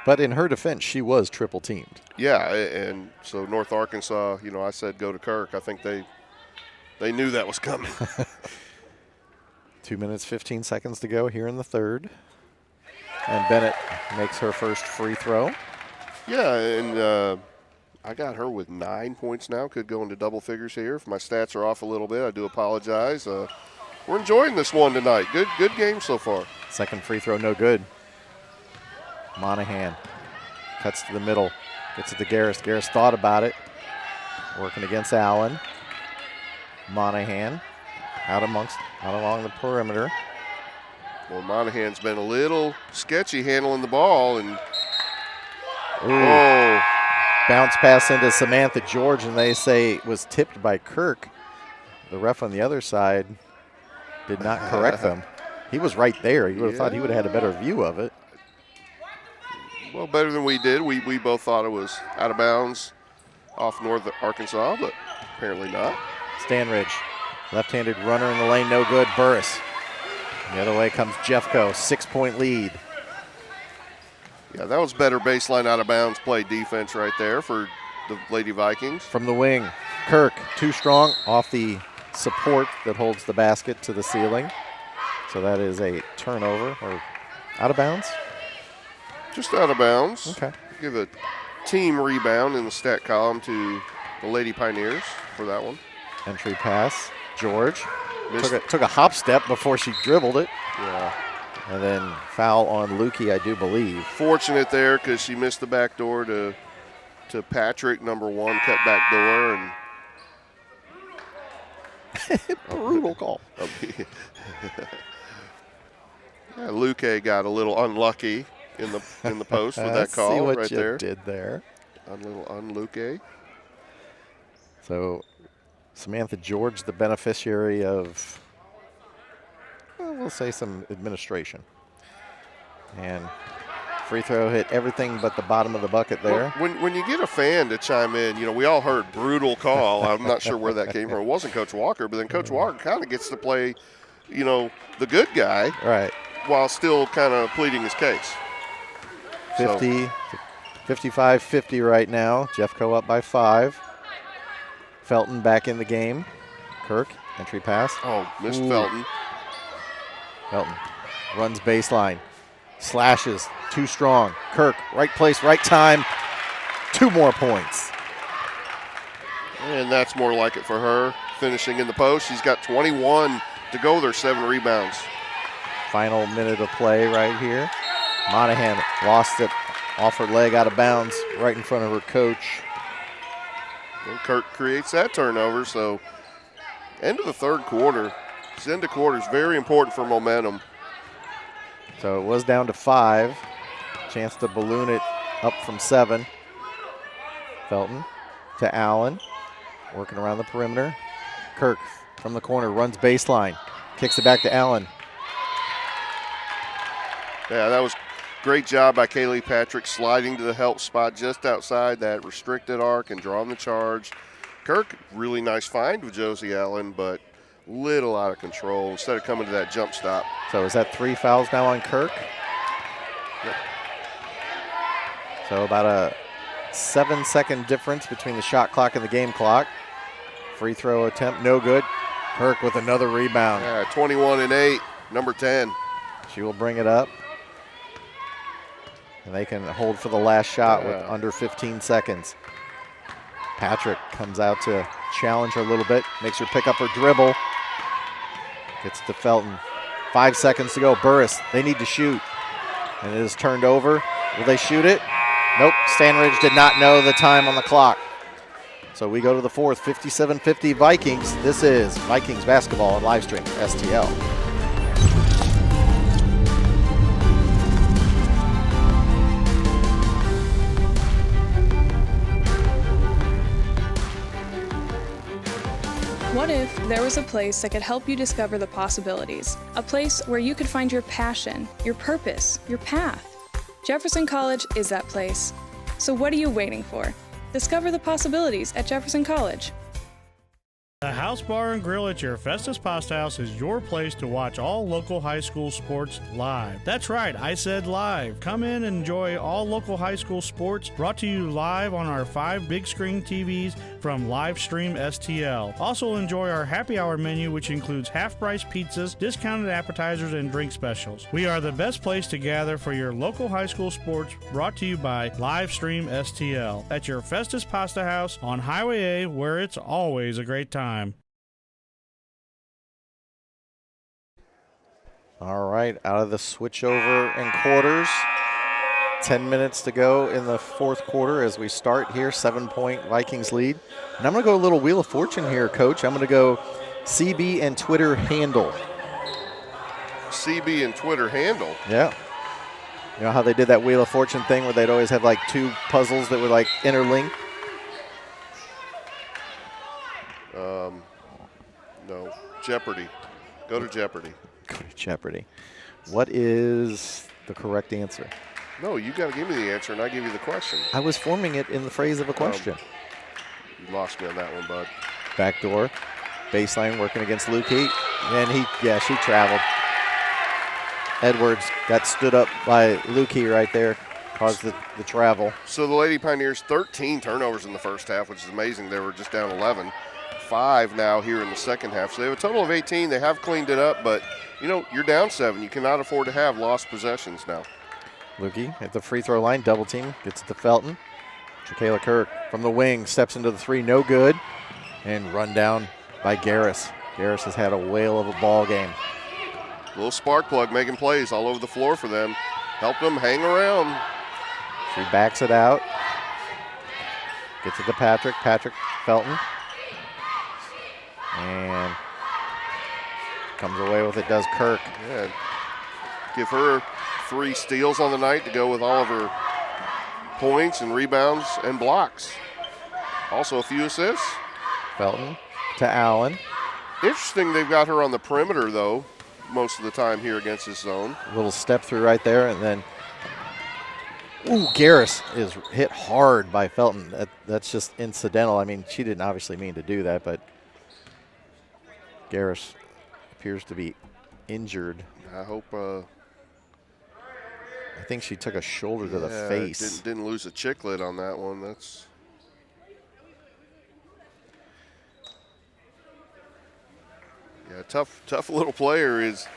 But in her defense, she was triple teamed. Yeah, and so North Arkansas, I said go to Kirk. I think they knew that was coming. 2 minutes, 15 seconds to go here in the third. And Bennett makes her first free throw. Yeah, and I got her with 9 points now. Could go into double figures here. If my stats are off a little bit, I do apologize. We're enjoying this one tonight. Good game so far. Second free throw, no good. Monahan cuts to the middle. Gets it to Garris. Garris thought about it. Working against Allen. Monahan out along the perimeter. Well, Monahan's been a little sketchy handling the ball, and bounce pass into Samantha George, and they say it was tipped by Kirk. The ref on the other side did not correct them. He was right there. You would have thought he would have had a better view of it. Well, better than we did. We both thought it was out of bounds off North Arkansas, but apparently not. Stanridge, left-handed runner in the lane, no good. Burris. The other way comes Jeffco, 6-point lead. Yeah, that was better baseline out of bounds play defense right there for the Lady Vikings. From the wing, Kirk, too strong, off the support that holds the basket to the ceiling. So that is a turnover, or out of bounds? Just out of bounds. Okay. Give a team rebound in the stat column to the Lady Pioneers for that one. Entry pass, George. Took a hop step before she dribbled it. Yeah. And then foul on Lukey, I do believe. Fortunate there because she missed the back door to Patrick, number 1, cut back door. Brutal call. Yeah, Luque got a little unlucky in the post with that call See what right you there. did there. A little unluque. So Samantha George, the beneficiary of, well, we'll say some administration. And free throw hit everything but the bottom of the bucket there. Well, when you get a fan to chime in, we all heard brutal call. I'm not sure where that came from. It wasn't Coach Walker, but then Coach Walker kind of gets to play, the good guy. Right. While still kind of pleading his case. 55-50 right now. Jeffco up by 5. Felton back in the game. Kirk, entry pass. Oh, missed Felton. Felton runs baseline. Slashes, too strong. Kirk, right place, right time. 2 more points. And that's more like it for her. Finishing in the post. She's got 21 to go. There's 7 rebounds. Final minute of play right here. Monahan lost it off her leg out of bounds right in front of her coach. And Kirk creates that turnover, so end of the third quarter. This end of quarter is very important for momentum. So it was down to 5. Chance to balloon it up from 7. Felton to Allen, working around the perimeter. Kirk from the corner runs baseline, kicks it back to Allen. Yeah, that was great job by Kaylee Patrick, sliding to the help spot just outside that restricted arc and drawing the charge. Kirk, really nice find with Josie Allen, but little out of control instead of coming to that jump stop. So is that 3 fouls now on Kirk? Yep. So about a 7-second difference between the shot clock and the game clock. Free throw attempt, no good. Kirk with another rebound. Yeah, 21 and 8, number 10. She will bring it up. And they can hold for the last shot with under 15 seconds. Patrick comes out to challenge her a little bit, makes her pick up her dribble. Gets to Felton. 5 seconds to go. Burris, they need to shoot. And it is turned over. Will they shoot it? Nope. Stanridge did not know the time on the clock. So we go to the fourth, 57-50 Vikings. This is Vikings basketball on livestream STL. What if there was a place that could help you discover the possibilities? A place where you could find your passion, your purpose, your path. Jefferson College is that place. So what are you waiting for? Discover the possibilities at Jefferson College. The House Bar and Grill at your Festus Pasta House is your place to watch all local high school sports live. That's right, I said live. Come in and enjoy all local high school sports brought to you live on our 5 big screen TVs from Livestream STL. Also enjoy our happy hour menu, which includes half-price pizzas, discounted appetizers, and drink specials. We are the best place to gather for your local high school sports brought to you by Livestream STL at your Festus Pasta House on Highway A, where it's always a great time. All right, out of the switchover and quarters. 10 minutes to go in the fourth quarter as we start here. 7-point Vikings lead. And I'm going to go a little Wheel of Fortune here, Coach. I'm going to go CB and Twitter handle. CB and Twitter handle? Yeah. You know how they did that Wheel of Fortune thing where they'd always have like 2 puzzles that would like interlink? No. Jeopardy. Go to Jeopardy. Go to Jeopardy. What is the correct answer? No, you got to give me the answer, and I give you the question. I was forming it in the phrase of a question. You lost me on that one, bud. Backdoor. Baseline working against Lukey. And she traveled. Edwards got stood up by Lukey right there. Caused the travel. So the Lady Pioneers, 13 turnovers in the first half, which is amazing. They were just down 11. 5 now here in the second half. So they have a total of 18. They have cleaned it up, but, you're down 7. You cannot afford to have lost possessions now. Lukey at the free throw line, double team, gets it to Felton. Jacayla Kirk from the wing, steps into the 3, no good. And run down by Garris. Garris has had a whale of a ball game. Little spark plug making plays all over the floor for them. Help them hang around. She backs it out. Gets it to Patrick. Felton. And Comes away with it, does Kirk. Yeah. Give her 3 steals on the night to go with all of her points and rebounds and blocks. Also a few assists. Felton to Allen. Interesting they've got her on the perimeter, though, most of the time here against this zone. A little step through right there, and then, ooh, Garris is hit hard by Felton. That's just incidental. I mean, she didn't obviously mean to do that, but Garris appears to be injured. I hope. I think she took a shoulder to the face. Didn't lose a chicklet on that one. That's. Yeah, tough little player is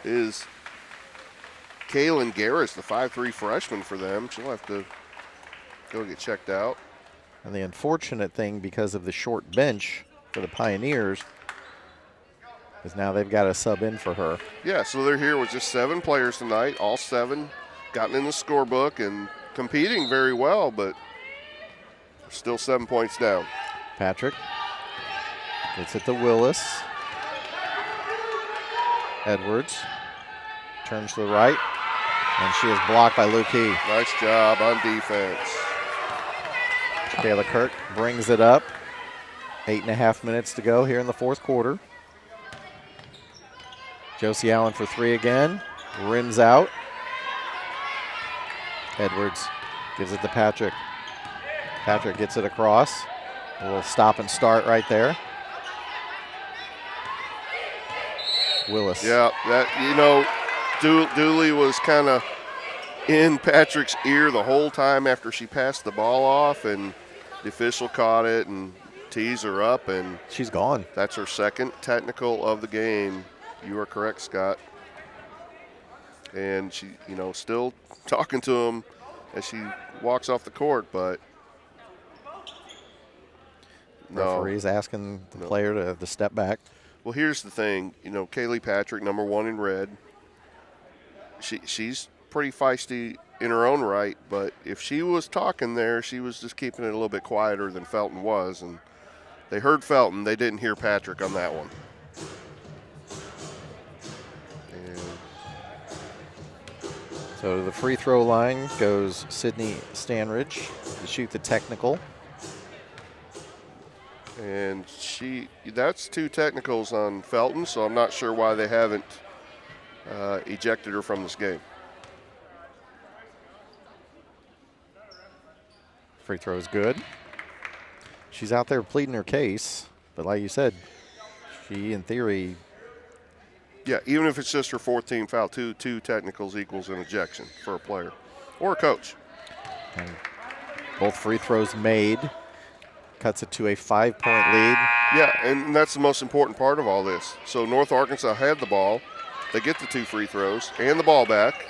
Kaylin Garris, the 5'3" freshman for them. She'll have to go get checked out. And the unfortunate thing, because of the short bench for the Pioneers, is now they've got to sub in for her. Yeah, so they're here with just 7 players tonight, all 7 gotten in the scorebook and competing very well, but still 7 points down. Patrick gets it to Willis. Edwards turns to the right, and she is blocked by Lukey. Nice job on defense. Kayla Kirk brings it up. 8.5 minutes to go here in the fourth quarter. Josie Allen for 3 again. Rims out. Edwards gives it to Patrick. Patrick gets it across. A little stop and start right there. Willis. Yeah, Dooley was kind of in Patrick's ear the whole time after she passed the ball off, and the official caught it and tees her up, and she's gone. That's her second technical of the game. You are correct, Scott. And she, still talking to him as she walks off the court, but referee's asking the player to step back. Well, here's the thing. Kaylee Patrick, number 1 in red, she's pretty feisty in her own right, but if she was talking there, she was just keeping it a little bit quieter than Felton was, and they heard Felton. They didn't hear Patrick on that one. So to the free throw line goes Sydney Stanridge to shoot the technical. And that's 2 technicals on Felton, so I'm not sure why they haven't ejected her from this game. Free throw is good. She's out there pleading her case, but like you said, she, in theory... Yeah, even if it's just her 4th team foul, two technicals equals an ejection for a player or a coach. And both free throws made. Cuts it to a 5-point lead. Yeah, and that's the most important part of all this. So North Arkansas had the ball. They get the 2 free throws and the ball back.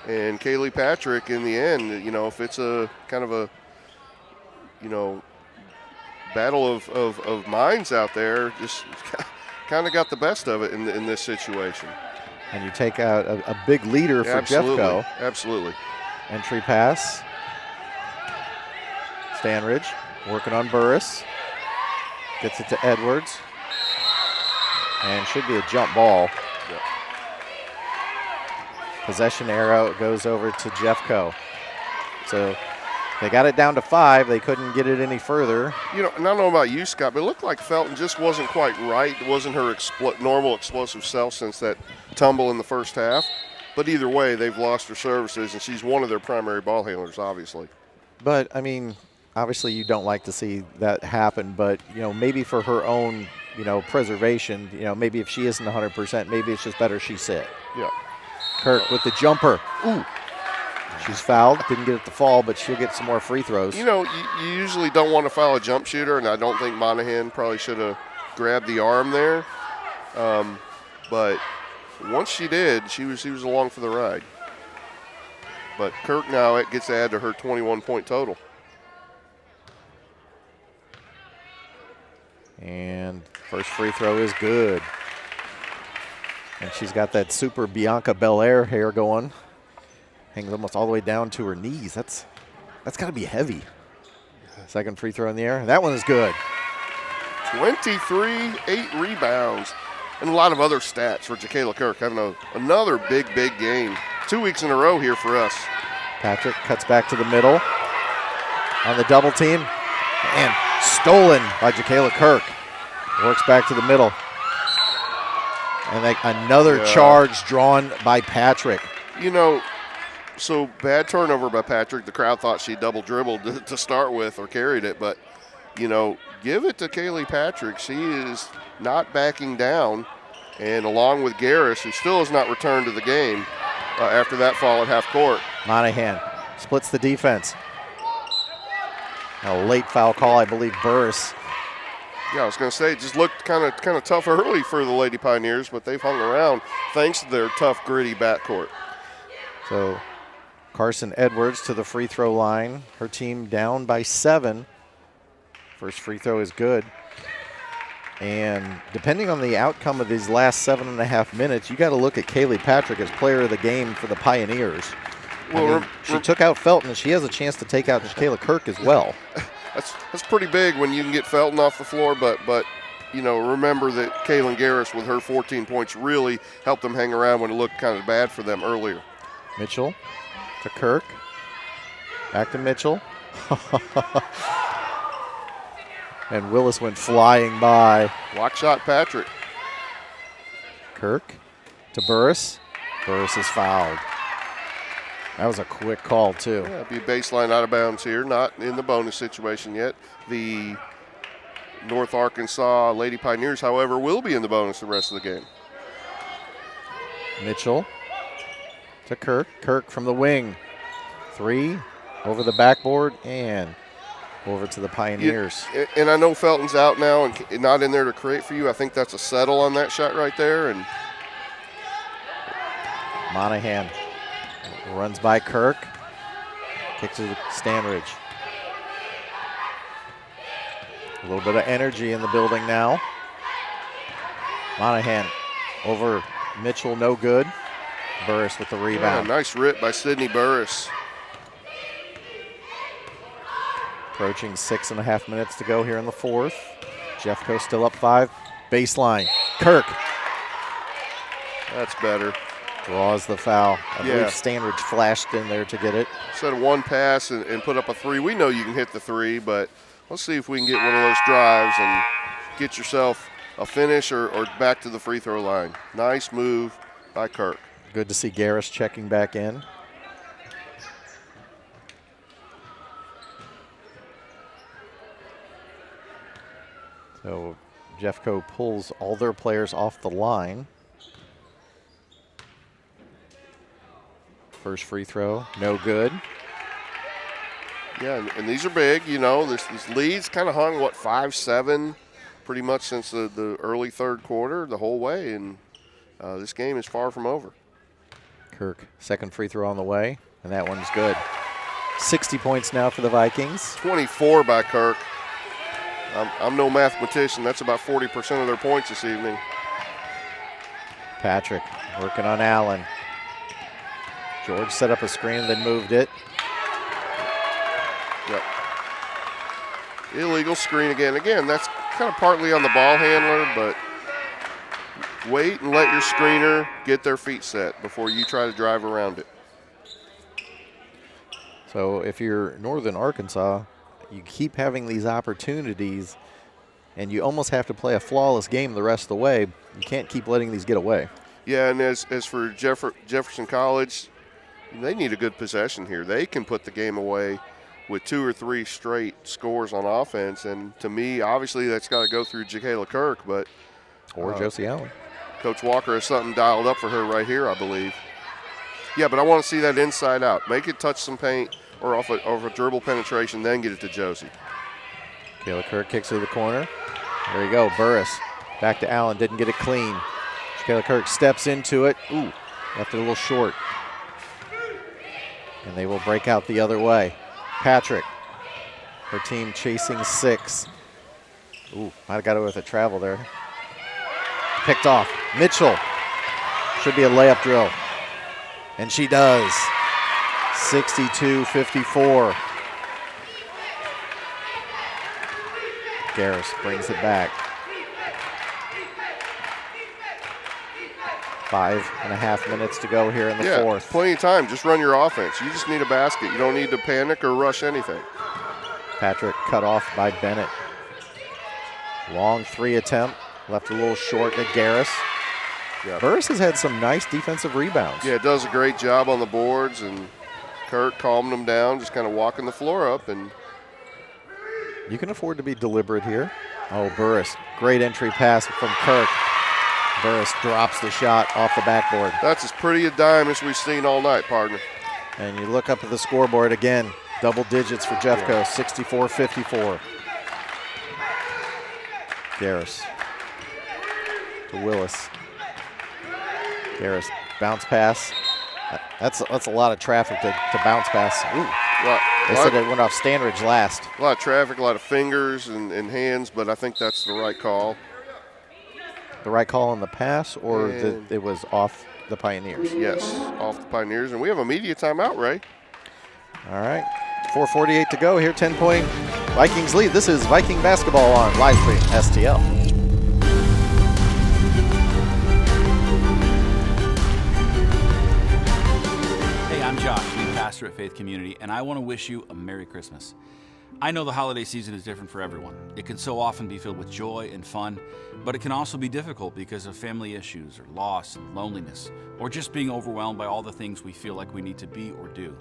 And Kaylee Patrick, in the end, if it's a kind of a, battle of minds out there, just kind of got the best of it in this situation. And you take out a big leader for Jeffco. Absolutely. Entry pass. Stanridge working on Burris. Gets it to Edwards. And should be a jump ball. Yep. Possession arrow goes over to Jeffco. So they got it down to 5. They couldn't get it any further. And I don't know about you, Scott, but it looked like Felton just wasn't quite right. It wasn't her normal explosive self since that tumble in the first half. But either way, they've lost her services, and she's one of their primary ball handlers, obviously. But, I mean, obviously you don't like to see that happen, but, maybe for her own, preservation, maybe if she isn't 100%, maybe it's just better she sit. Yeah. Kirk with the jumper. Ooh. She's fouled. Didn't get it to fall, but she'll get some more free throws. You usually don't want to foul a jump shooter, and I don't think Monahan probably should have grabbed the arm there. But once she did, she was along for the ride. But Kirk now gets to add to her 21-point total. And first free throw is good. And she's got that super Bianca Belair hair going. Hangs almost all the way down to her knees. That's got to be heavy. Second free throw in the air. That one is good. 23, 8 rebounds. and a lot of other stats for Jacayla Kirk, having another big game. 2 weeks in a row here for us. Patrick cuts back to the middle on the double team, and stolen by Jacayla Kirk. Works back to the middle. And another charge drawn by Patrick. You know, so bad turnover by Patrick. The crowd thought she double dribbled to start with or carried it, but, you know, give it to Kaylee Patrick. She is not backing down, and along with Garris, who still has not returned to the game after that fall at half court. Monahan splits the defense. A late foul call, I believe, Burris. Yeah, I was going to say, it just looked kind of tough early for the Lady Pioneers, but they've hung around thanks to their tough, gritty backcourt. So Carson Edwards to the free throw line. Her team down by 7. First free throw is good. And depending on the outcome of these last 7.5 minutes, you got to look at Kaylee Patrick as player of the game for the Pioneers. Well, she took out Felton, and she has a chance to take out Jacayla Kirk as well. That's pretty big when you can get Felton off the floor, but you know, remember that Kaylin Garris with her 14 points really helped them hang around when it looked kind of bad for them earlier. Mitchell to Kirk. Back to Mitchell. And Willis went flying by. Block shot Patrick. Kirk to Burris. Burris is fouled. That was a quick call, too. Yeah, it'll be baseline out of bounds here, not in the bonus situation yet. The North Arkansas Lady Pioneers, however, will be in the bonus the rest of the game. Mitchell to Kirk. Kirk from the wing. 3 over the backboard and over to the Pioneers. Yeah, and I know Felton's out now and not in there to create for you. I think that's a settle on that shot right there. And Monahan runs by Kirk. Kick to Stanridge. A little bit of energy in the building now. Monahan over Mitchell, no good. Burris with the rebound. Yeah, nice rip by Sydney Burris. Approaching 6.5 minutes to go here in the fourth. Jeffco still up 5. Baseline. Kirk. That's better. Draws the foul. I believe Stanridge flashed in there to get it. Instead of one pass and put up a 3, we know you can hit the 3, but let's see if we can get one of those drives and get yourself a finish or back to the free throw line. Nice move by Kirk. Good to see Garris checking back in. So Jeffco pulls all their players off the line. First free throw, no good. Yeah, and these are big, you know. This lead's kind of hung, 5-7, pretty much since the early third quarter, the whole way, and this game is far from over. Kirk, second free throw on the way, and that one's good. 60 points now for the Vikings. 24 by Kirk. I'm no mathematician. That's about 40% of their points this evening. Patrick working on Allen. George set up a screen, then moved it. Yep. Illegal screen again. Again, that's kind of partly on the ball handler, but wait and let your screener get their feet set before you try to drive around it. So if you're Northern Arkansas, you keep having these opportunities, and you almost have to play a flawless game the rest of the way. You can't keep letting these get away. Yeah, and as for Jefferson College, they need a good possession here. They can put the game away with 2 or 3 straight scores on offense, and to me, obviously, that's got to go through Jacayla Kirk, but or Josie Allen. Coach Walker has something dialed up for her right here, I believe. Yeah, but I want to see that inside out. Make it touch some paint or off a dribble penetration, then get it to Josie. Jacayla Kirk kicks to the corner. There you go, Burris. Back to Allen, didn't get it clean. Jacayla Kirk steps into it. Ooh, left it a little short. And they will break out the other way. Patrick, her team chasing 6. Ooh, might have got away with a travel there. Picked off. Mitchell. Should be a layup drill. And she does. 62-54. Garris brings it back. 5.5 minutes to go here in the fourth. Plenty of time. Just run your offense. You just need a basket. You don't need to panic or rush anything. Patrick cut off by Bennett. Long 3 attempt. Left a little short to Garris. Yeah. Burris has had some nice defensive rebounds. Yeah, does a great job on the boards, and Kirk calming them down, just kind of walking the floor up. And you can afford to be deliberate here. Oh, Burris. Great entry pass from Kirk. Burris drops the shot off the backboard. That's as pretty a dime as we've seen all night, partner. And you look up at the scoreboard again. Double digits for Jeffco, 64-54. Garris to Willis. Garris, bounce pass. That's a lot of traffic to bounce pass. Ooh. They said it went off Stanridge last. A lot of traffic, a lot of fingers and hands, but I think that's the right call. The right call on the pass, or it was off the Pioneers? Yes, off the Pioneers. And we have a media timeout, Ray. All right. 4:48 to go here, 10-point Vikings lead. This is Viking basketball on Livestream STL. Hey, I'm Josh, lead pastor at Faith Community, and I want to wish you a Merry Christmas. I know the holiday season is different for everyone. It can so often be filled with joy and fun, but it can also be difficult because of family issues or loss and loneliness, or just being overwhelmed by all the things we feel like we need to be or do.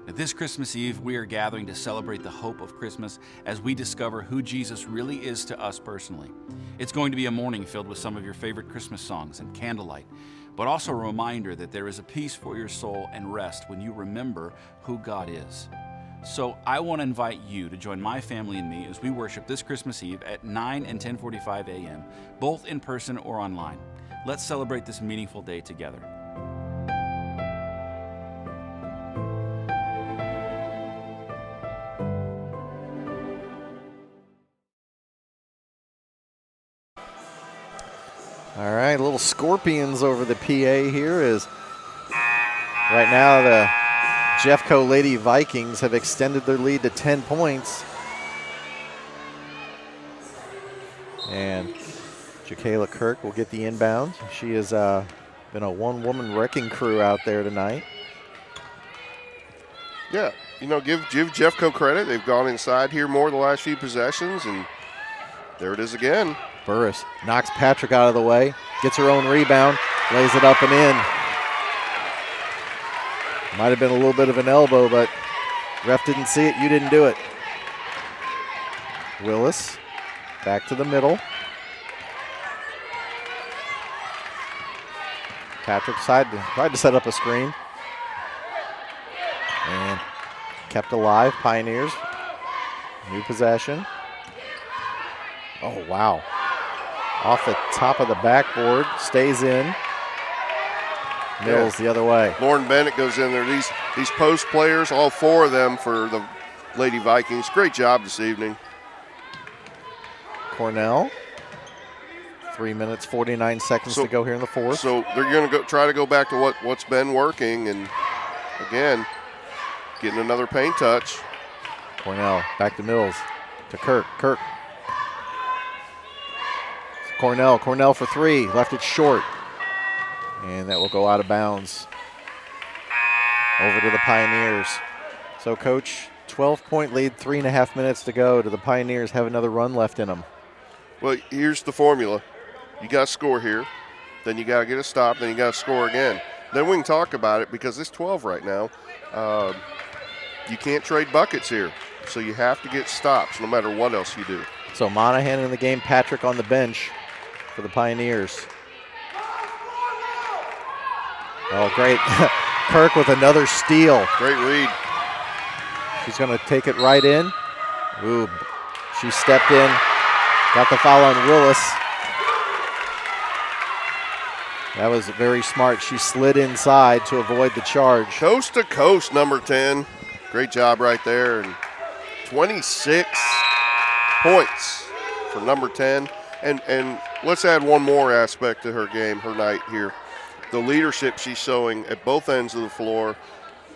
Now, this Christmas Eve, we are gathering to celebrate the hope of Christmas as we discover who Jesus really is to us personally. It's going to be a morning filled with some of your favorite Christmas songs and candlelight, but also a reminder that there is a peace for your soul and rest when you remember who God is. So I want to invite you to join my family and me as we worship this Christmas Eve at 9 and 10:45 a.m., both in person or online. Let's celebrate this meaningful day together. All right, little Scorpions over the PA here is right now the Jeffco Lady Vikings have extended their lead to 10 points. And Jakayla Kirk will get the inbound. She has been a one-woman wrecking crew out there tonight. Yeah, you know, give Jeffco credit. They've gone inside here more the last few possessions, and there it is again. Burris knocks Patrick out of the way, gets her own rebound, lays it up and in. Might have been a little bit of an elbow, but ref didn't see it, you didn't do it. Willis back to the middle. Patrick tried to set up a screen. And kept alive, Pioneers. New possession. Oh, wow. Off the top of the backboard, stays in. Mills the other way. Lauren Bennett goes in there. These post players, all 4 of them for the Lady Vikings. Great job this evening. Cornell. 3 minutes, 49 seconds to go here in the fourth. So they're going to try to go back to what's been working, and again, getting another paint touch. Cornell back to Mills, to Kirk. Cornell for 3, left it short. And that will go out of bounds. Over to the Pioneers. So, Coach, 12-point lead, 3.5 minutes to go. Do the Pioneers have another run left in them? Well, here's the formula. You got to score here, then you got to get a stop, then you got to score again. Then we can talk about it because it's 12 right now. You can't trade buckets here, so you have to get stops no matter what else you do. So Monahan in the game, Patrick on the bench for the Pioneers. Oh, great. Kirk with another steal. Great read. She's going to take it right in. Ooh, she stepped in, got the foul on Willis. That was very smart. She slid inside to avoid the charge. Coast to coast, number 10. Great job right there. And 26 points for number 10. And let's add one more aspect to her game, her night here. The leadership she's showing at both ends of the floor,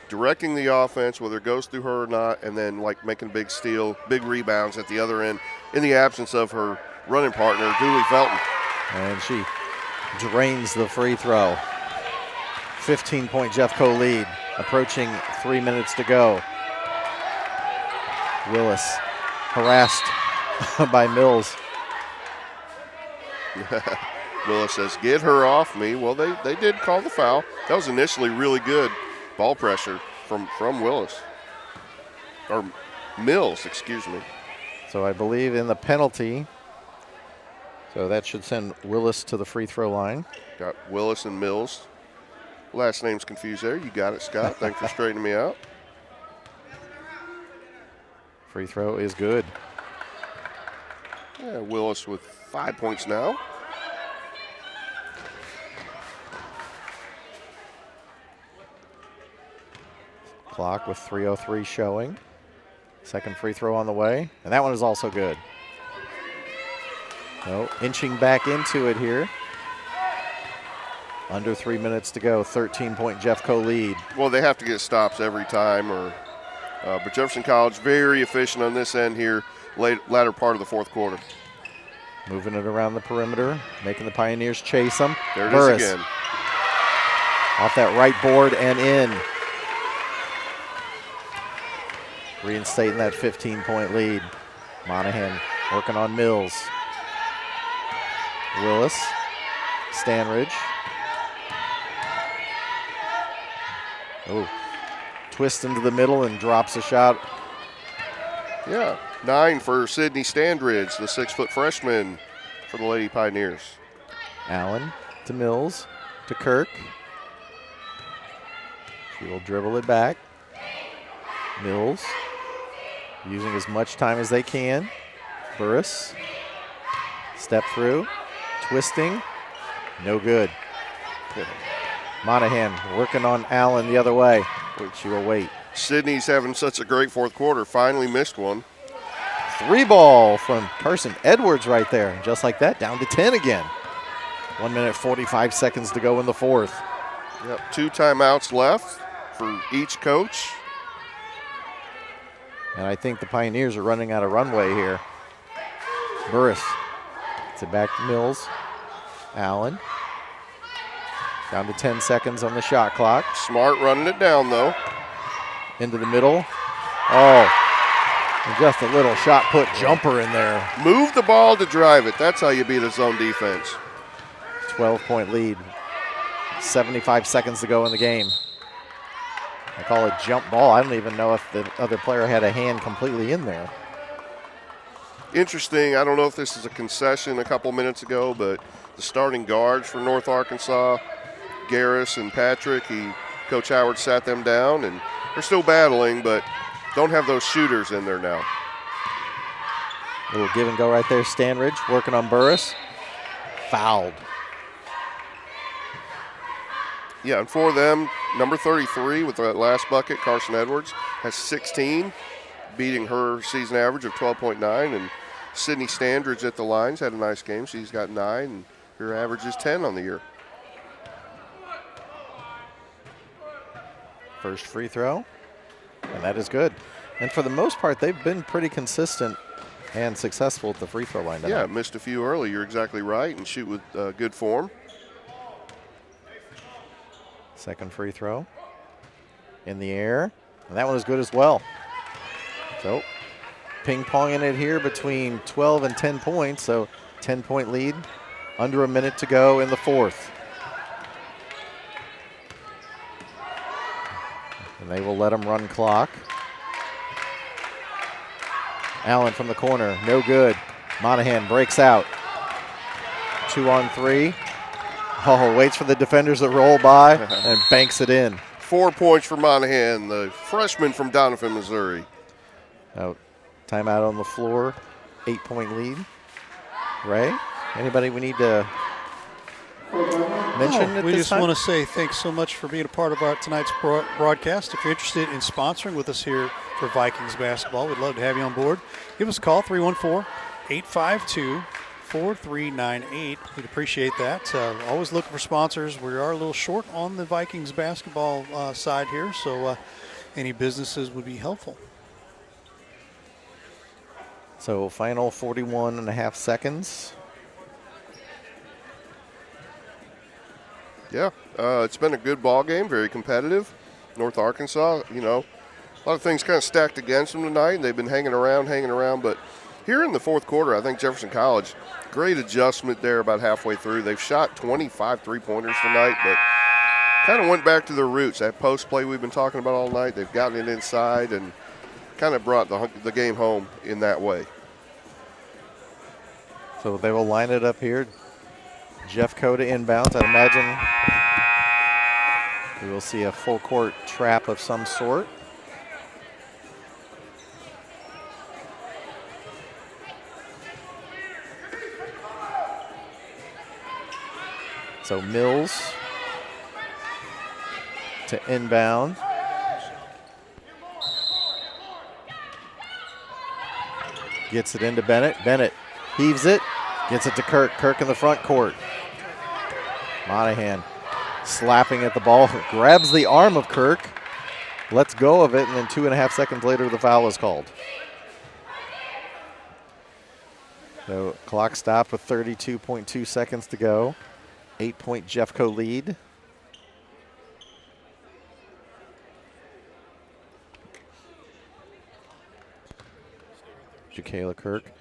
directing the offense, whether it goes through her or not, and then like making big steal, big rebounds at the other end in the absence of her running partner, Dooley Felton. And she drains the free throw. 15-point Jeffco lead, approaching 3 minutes to go. Willis harassed by Mills. Willis says, get her off me. Well, they did call the foul. That was initially really good ball pressure from Willis. Or Mills, excuse me. So I believe in the penalty. So that should send Willis to the free throw line. Got Willis and Mills. Last name's confused there. You got it, Scott. Thanks for straightening me out. Free throw is good. Yeah, Willis with 5 points now. Clock with 3:03 showing. Second free throw on the way, and that one is also good. So inching back into it here. Under 3 minutes to go, 13-point Jeffco lead. Well, they have to get stops every time, but Jefferson College very efficient on this end here, latter part of the fourth quarter. Moving it around the perimeter, making the Pioneers chase them. There it Burris is again. off that right board and in. Reinstating that 15-point lead. Monahan working on Mills. Willis, Stanridge. Oh, twist into the middle and drops a shot. Yeah, 9 for Sydney Standridge, the 6-foot freshman for the Lady Pioneers. Allen to Mills, to Kirk. She will dribble it back. Mills using as much time as they can. Burris, step through, twisting, no good. Monahan working on Allen the other way. She will wait. Sydney's having such a great fourth quarter, finally missed one. 3 ball from Carson Edwards right there. Just like that, down to 10 again. 1 minute, 45 seconds to go in the fourth. Yep, 2 timeouts left for each coach. And I think the Pioneers are running out of runway here. Burris gets it back to Mills. Allen. Down to 10 seconds on the shot clock. Smart running it down, though. Into the middle. Oh, and just a little shot put jumper in there. Move the ball to drive it. That's how you beat a zone defense. 12-point lead. 75 seconds to go in the game. I call it jump ball. I don't even know if the other player had a hand completely in there. Interesting. I don't know if this is a concession a couple minutes ago, but the starting guards for North Arkansas, Garris and Patrick, Coach Howard sat them down, and they're still battling, but don't have those shooters in there now. Little give and go right there. Stanridge working on Burris. Fouled. Yeah, and for them, number 33 with that last bucket, Carson Edwards, has 16, beating her season average of 12.9. And Sydney Standridge at the lines had a nice game. She's got 9, and her average is 10 on the year. First free throw, and that is good. And for the most part, they've been pretty consistent and successful at the free throw line tonight. Yeah, missed a few early. You're exactly right, and shoot with good form. Second free throw in the air, and that one is good as well. So ping-ponging it here between 12 and 10 points, so 10-point lead, under a minute to go in the fourth. And they will let them run clock. Allen from the corner, no good. Monahan breaks out. 2 on 3. Oh, waits for the defenders to roll by and banks it in. 4 points for Monahan, the freshman from Donovan, Missouri. Out. Timeout on the floor. 8-point lead. Ray, anybody we need to mention at we this just time? want to say thanks so much for being a part of our tonight's broadcast. If you're interested in sponsoring with us here for Vikings basketball, we'd love to have you on board. Give us a call, 314-852-4398. We'd appreciate that. Always looking for sponsors. We are a little short on the Vikings basketball side here, so any businesses would be helpful. So final 41 and a half seconds. Yeah, it's been a good ball game, very competitive. North Arkansas, you know, a lot of things kind of stacked against them tonight, and they've been hanging around. But here in the fourth quarter, I think Jefferson College, great adjustment there about halfway through. They've shot 25 three-pointers tonight, but kind of went back to their roots. That post play we've been talking about all night, they've gotten it inside and kind of brought the game home in that way. So they will line it up here. Jeffco to inbounds. I'd imagine we will see a full court trap of some sort. So Mills to inbound. Gets it into Bennett. Bennett heaves it, gets it to Kirk. Kirk in the front court. Monahan slapping at the ball, grabs the arm of Kirk, lets go of it, and then 2.5 seconds later the foul is called. So clock stopped with 32.2 seconds to go. 8-point Jeffco lead. Jacayla Kirk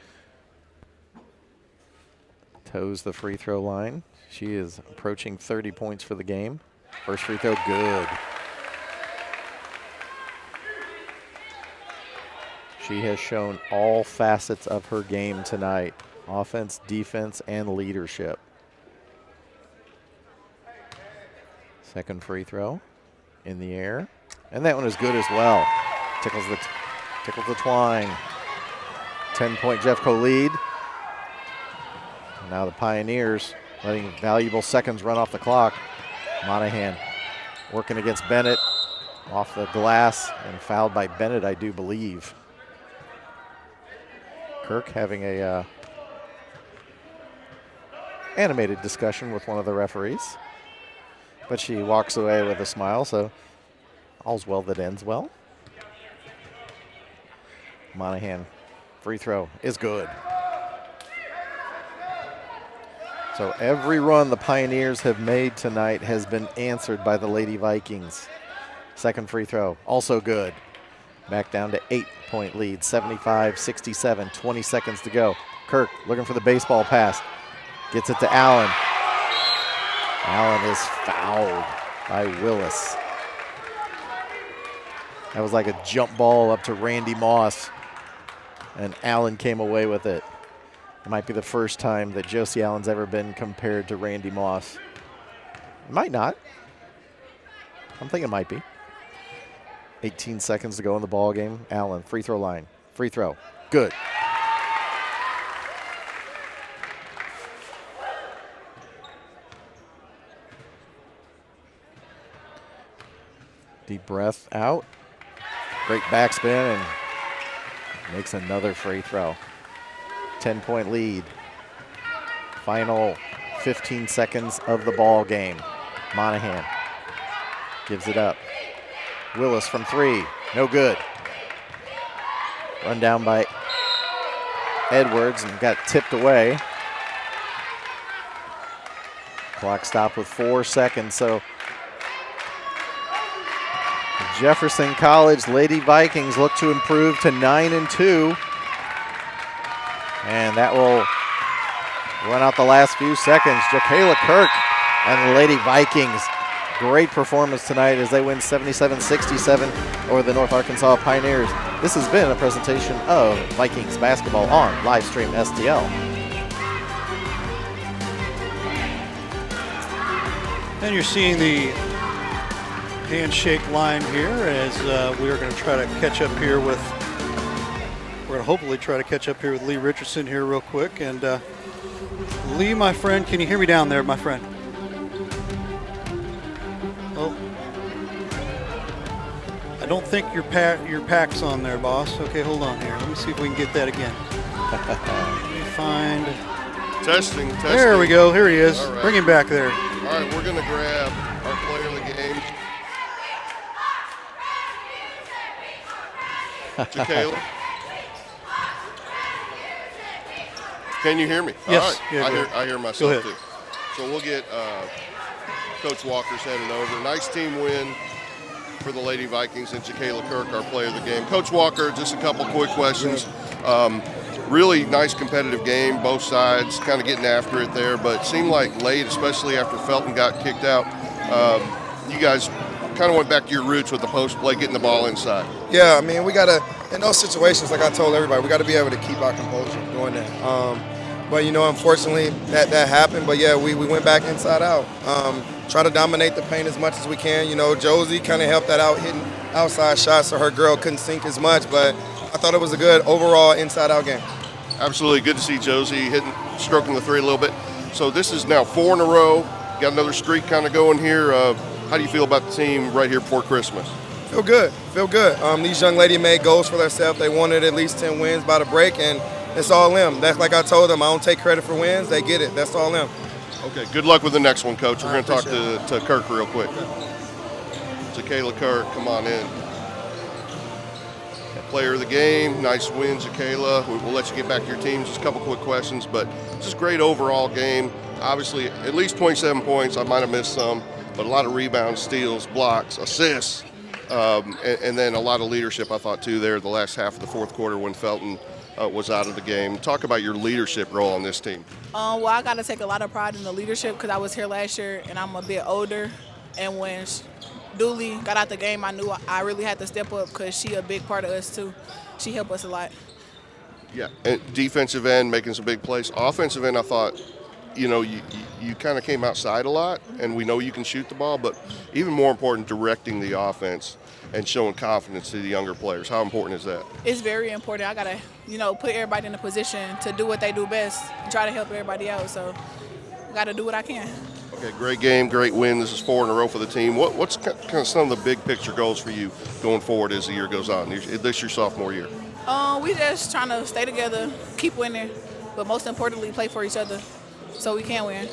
toes the free throw line. She is approaching 30 points for the game. First free throw, good. She has shown all facets of her game tonight. Offense, defense, and leadership. Second free throw in the air. And that one is good as well. Tickles the twine. 10-point Jeffco lead. Now the Pioneers letting valuable seconds run off the clock. Monahan working against Bennett off the glass and fouled by Bennett, I do believe. Kirk having a animated discussion with one of the referees, but she walks away with a smile, so all's well that ends well. Monahan free throw is good. So every run the Pioneers have made tonight has been answered by the Lady Vikings. Second free throw, also good. Back down to 8-point lead, 75-67, 20 seconds to go. Kirk looking for the baseball pass. Gets it to Allen. Allen is fouled by Willis. That was like a jump ball up to Randy Moss, and Allen came away with it. It might be the first time that Josie Allen's ever been compared to Randy Moss. It might not. I'm thinking it might be. 18 seconds to go in the ball game. Allen, free throw line. Free throw. Good. Deep breath out. Great backspin and makes another free throw. 10-point lead. Final 15 seconds of the ball game. Monahan gives it up. Willis from three, no good. Run down by Edwards and got tipped away. Clock stopped with 4 seconds, so Jefferson College Lady Vikings look to improve to 9-2. And that will run out the last few seconds. Jacayla Kirk and the Lady Vikings. Great performance tonight as they win 77-67 over the North Arkansas Pioneers. This has been a presentation of Vikings basketball on Livestream STL. And you're seeing the handshake line here as we are going to try to catch up here with, we're going to hopefully try to catch up here with Lee Richardson here real quick. And Lee, my friend, can you hear me down there, my friend? Oh, I don't think your pack's on there, boss. Okay, hold on here. Let me see if we can get that again. Let me find. Testing. There we go. Here he is. Right. Bring him back there. All right, we're going to grab our player of the game. Jacayla. Can you hear me? Yes. All right. Yeah, I hear myself too. So we'll get Coach Walker's heading over. Nice team win for the Lady Vikings and Jakayla Kirk, our player of the game. Coach Walker, just a couple quick questions. Really nice competitive game, both sides kind of getting after it there, but it seemed like late, especially after Felton got kicked out, you guys kind of went back to your roots with the post play, getting the ball inside. Yeah, I mean, we got to, in those situations, like I told everybody, we got to be able to keep our composure doing that. But, unfortunately, that happened. But, yeah, we went back inside out. Try to dominate the paint as much as we can. Josie kind of helped that out, hitting outside shots so her girl couldn't sink as much. But I thought it was a good overall inside-out game. Absolutely. Good to see Josie stroking the three a little bit. So this is now 4 in a row. Got another streak kind of going here. How do you feel about the team right here before Christmas? Feel good. These young ladies made goals for themselves. They wanted at least 10 wins by the break, and it's all them. That's like I told them, I don't take credit for wins. They get it. That's all them. Okay, good luck with the next one, Coach. We're going to talk to Kirk real quick. Jakayla Kirk, come on in. Player of the game, nice win, Jakayla. We'll let you get back to your team. Just a couple quick questions, but just great overall game. Obviously, at least 27 points. I might have missed some, but a lot of rebounds, steals, blocks, assists, and then a lot of leadership, I thought, too, there the last half of the fourth quarter when Felton was out of the game. Talk about your leadership role on this team. Well, I got to take a lot of pride in the leadership because I was here last year and I'm a bit older. And when Dooley got out the game, I knew I really had to step up because she a big part of us too. She helped us a lot. Yeah, and defensive end making some big plays. Offensive end, I thought, you kind of came outside a lot, and we know you can shoot the ball, but even more important, directing the offense and showing confidence to the younger players. How important is that? It's very important. I got to, put everybody in a position to do what they do best and try to help everybody out. So I got to do what I can. Okay, great game, great win. This is 4 in a row for the team. What's kind of some of the big picture goals for you going forward as the year goes on? This your sophomore year? We just trying to stay together, keep winning, but most importantly, play for each other so we can win.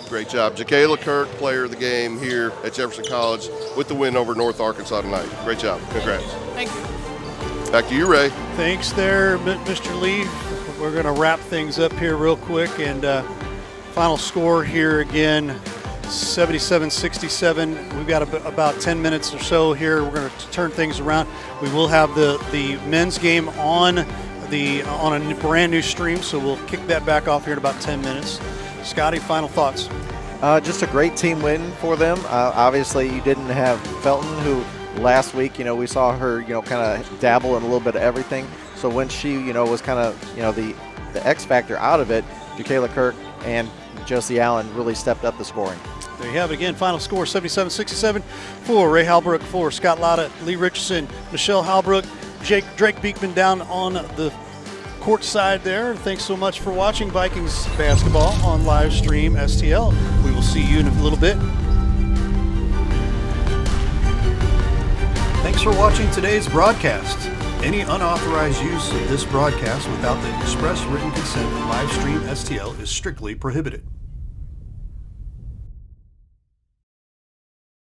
Great job. Jakayla Kirk, player of the game here at Jefferson College with the win over North Arkansas tonight. Great job. Congrats. Thank you. Back to you, Ray. Thanks there, Mr. Lee. We're going to wrap things up here real quick, and final score here again, 77-67. We've got about 10 minutes or so here. We're going to turn things around. We will have the men's game on a brand new stream, so we'll kick that back off here in about 10 minutes. Scotty, final thoughts? Just a great team win for them. Obviously, you didn't have Felton, who last week, we saw her, kind of dabble in a little bit of everything. So when she, was kind of, the X factor out of it, Jakayla Kirk and Josie Allen really stepped up the scoring. There you have it again. Final score 77-67 for Ray Halbrook, for Scott Lotta, Lee Richardson, Michelle Halbrook, Drake Beekman down on the court side there. Thanks so much for watching Vikings basketball on live stream STL. We will see you in a little bit. Thanks for watching today's broadcast. Any unauthorized use of this broadcast without the express written consent of live stream STL is strictly prohibited.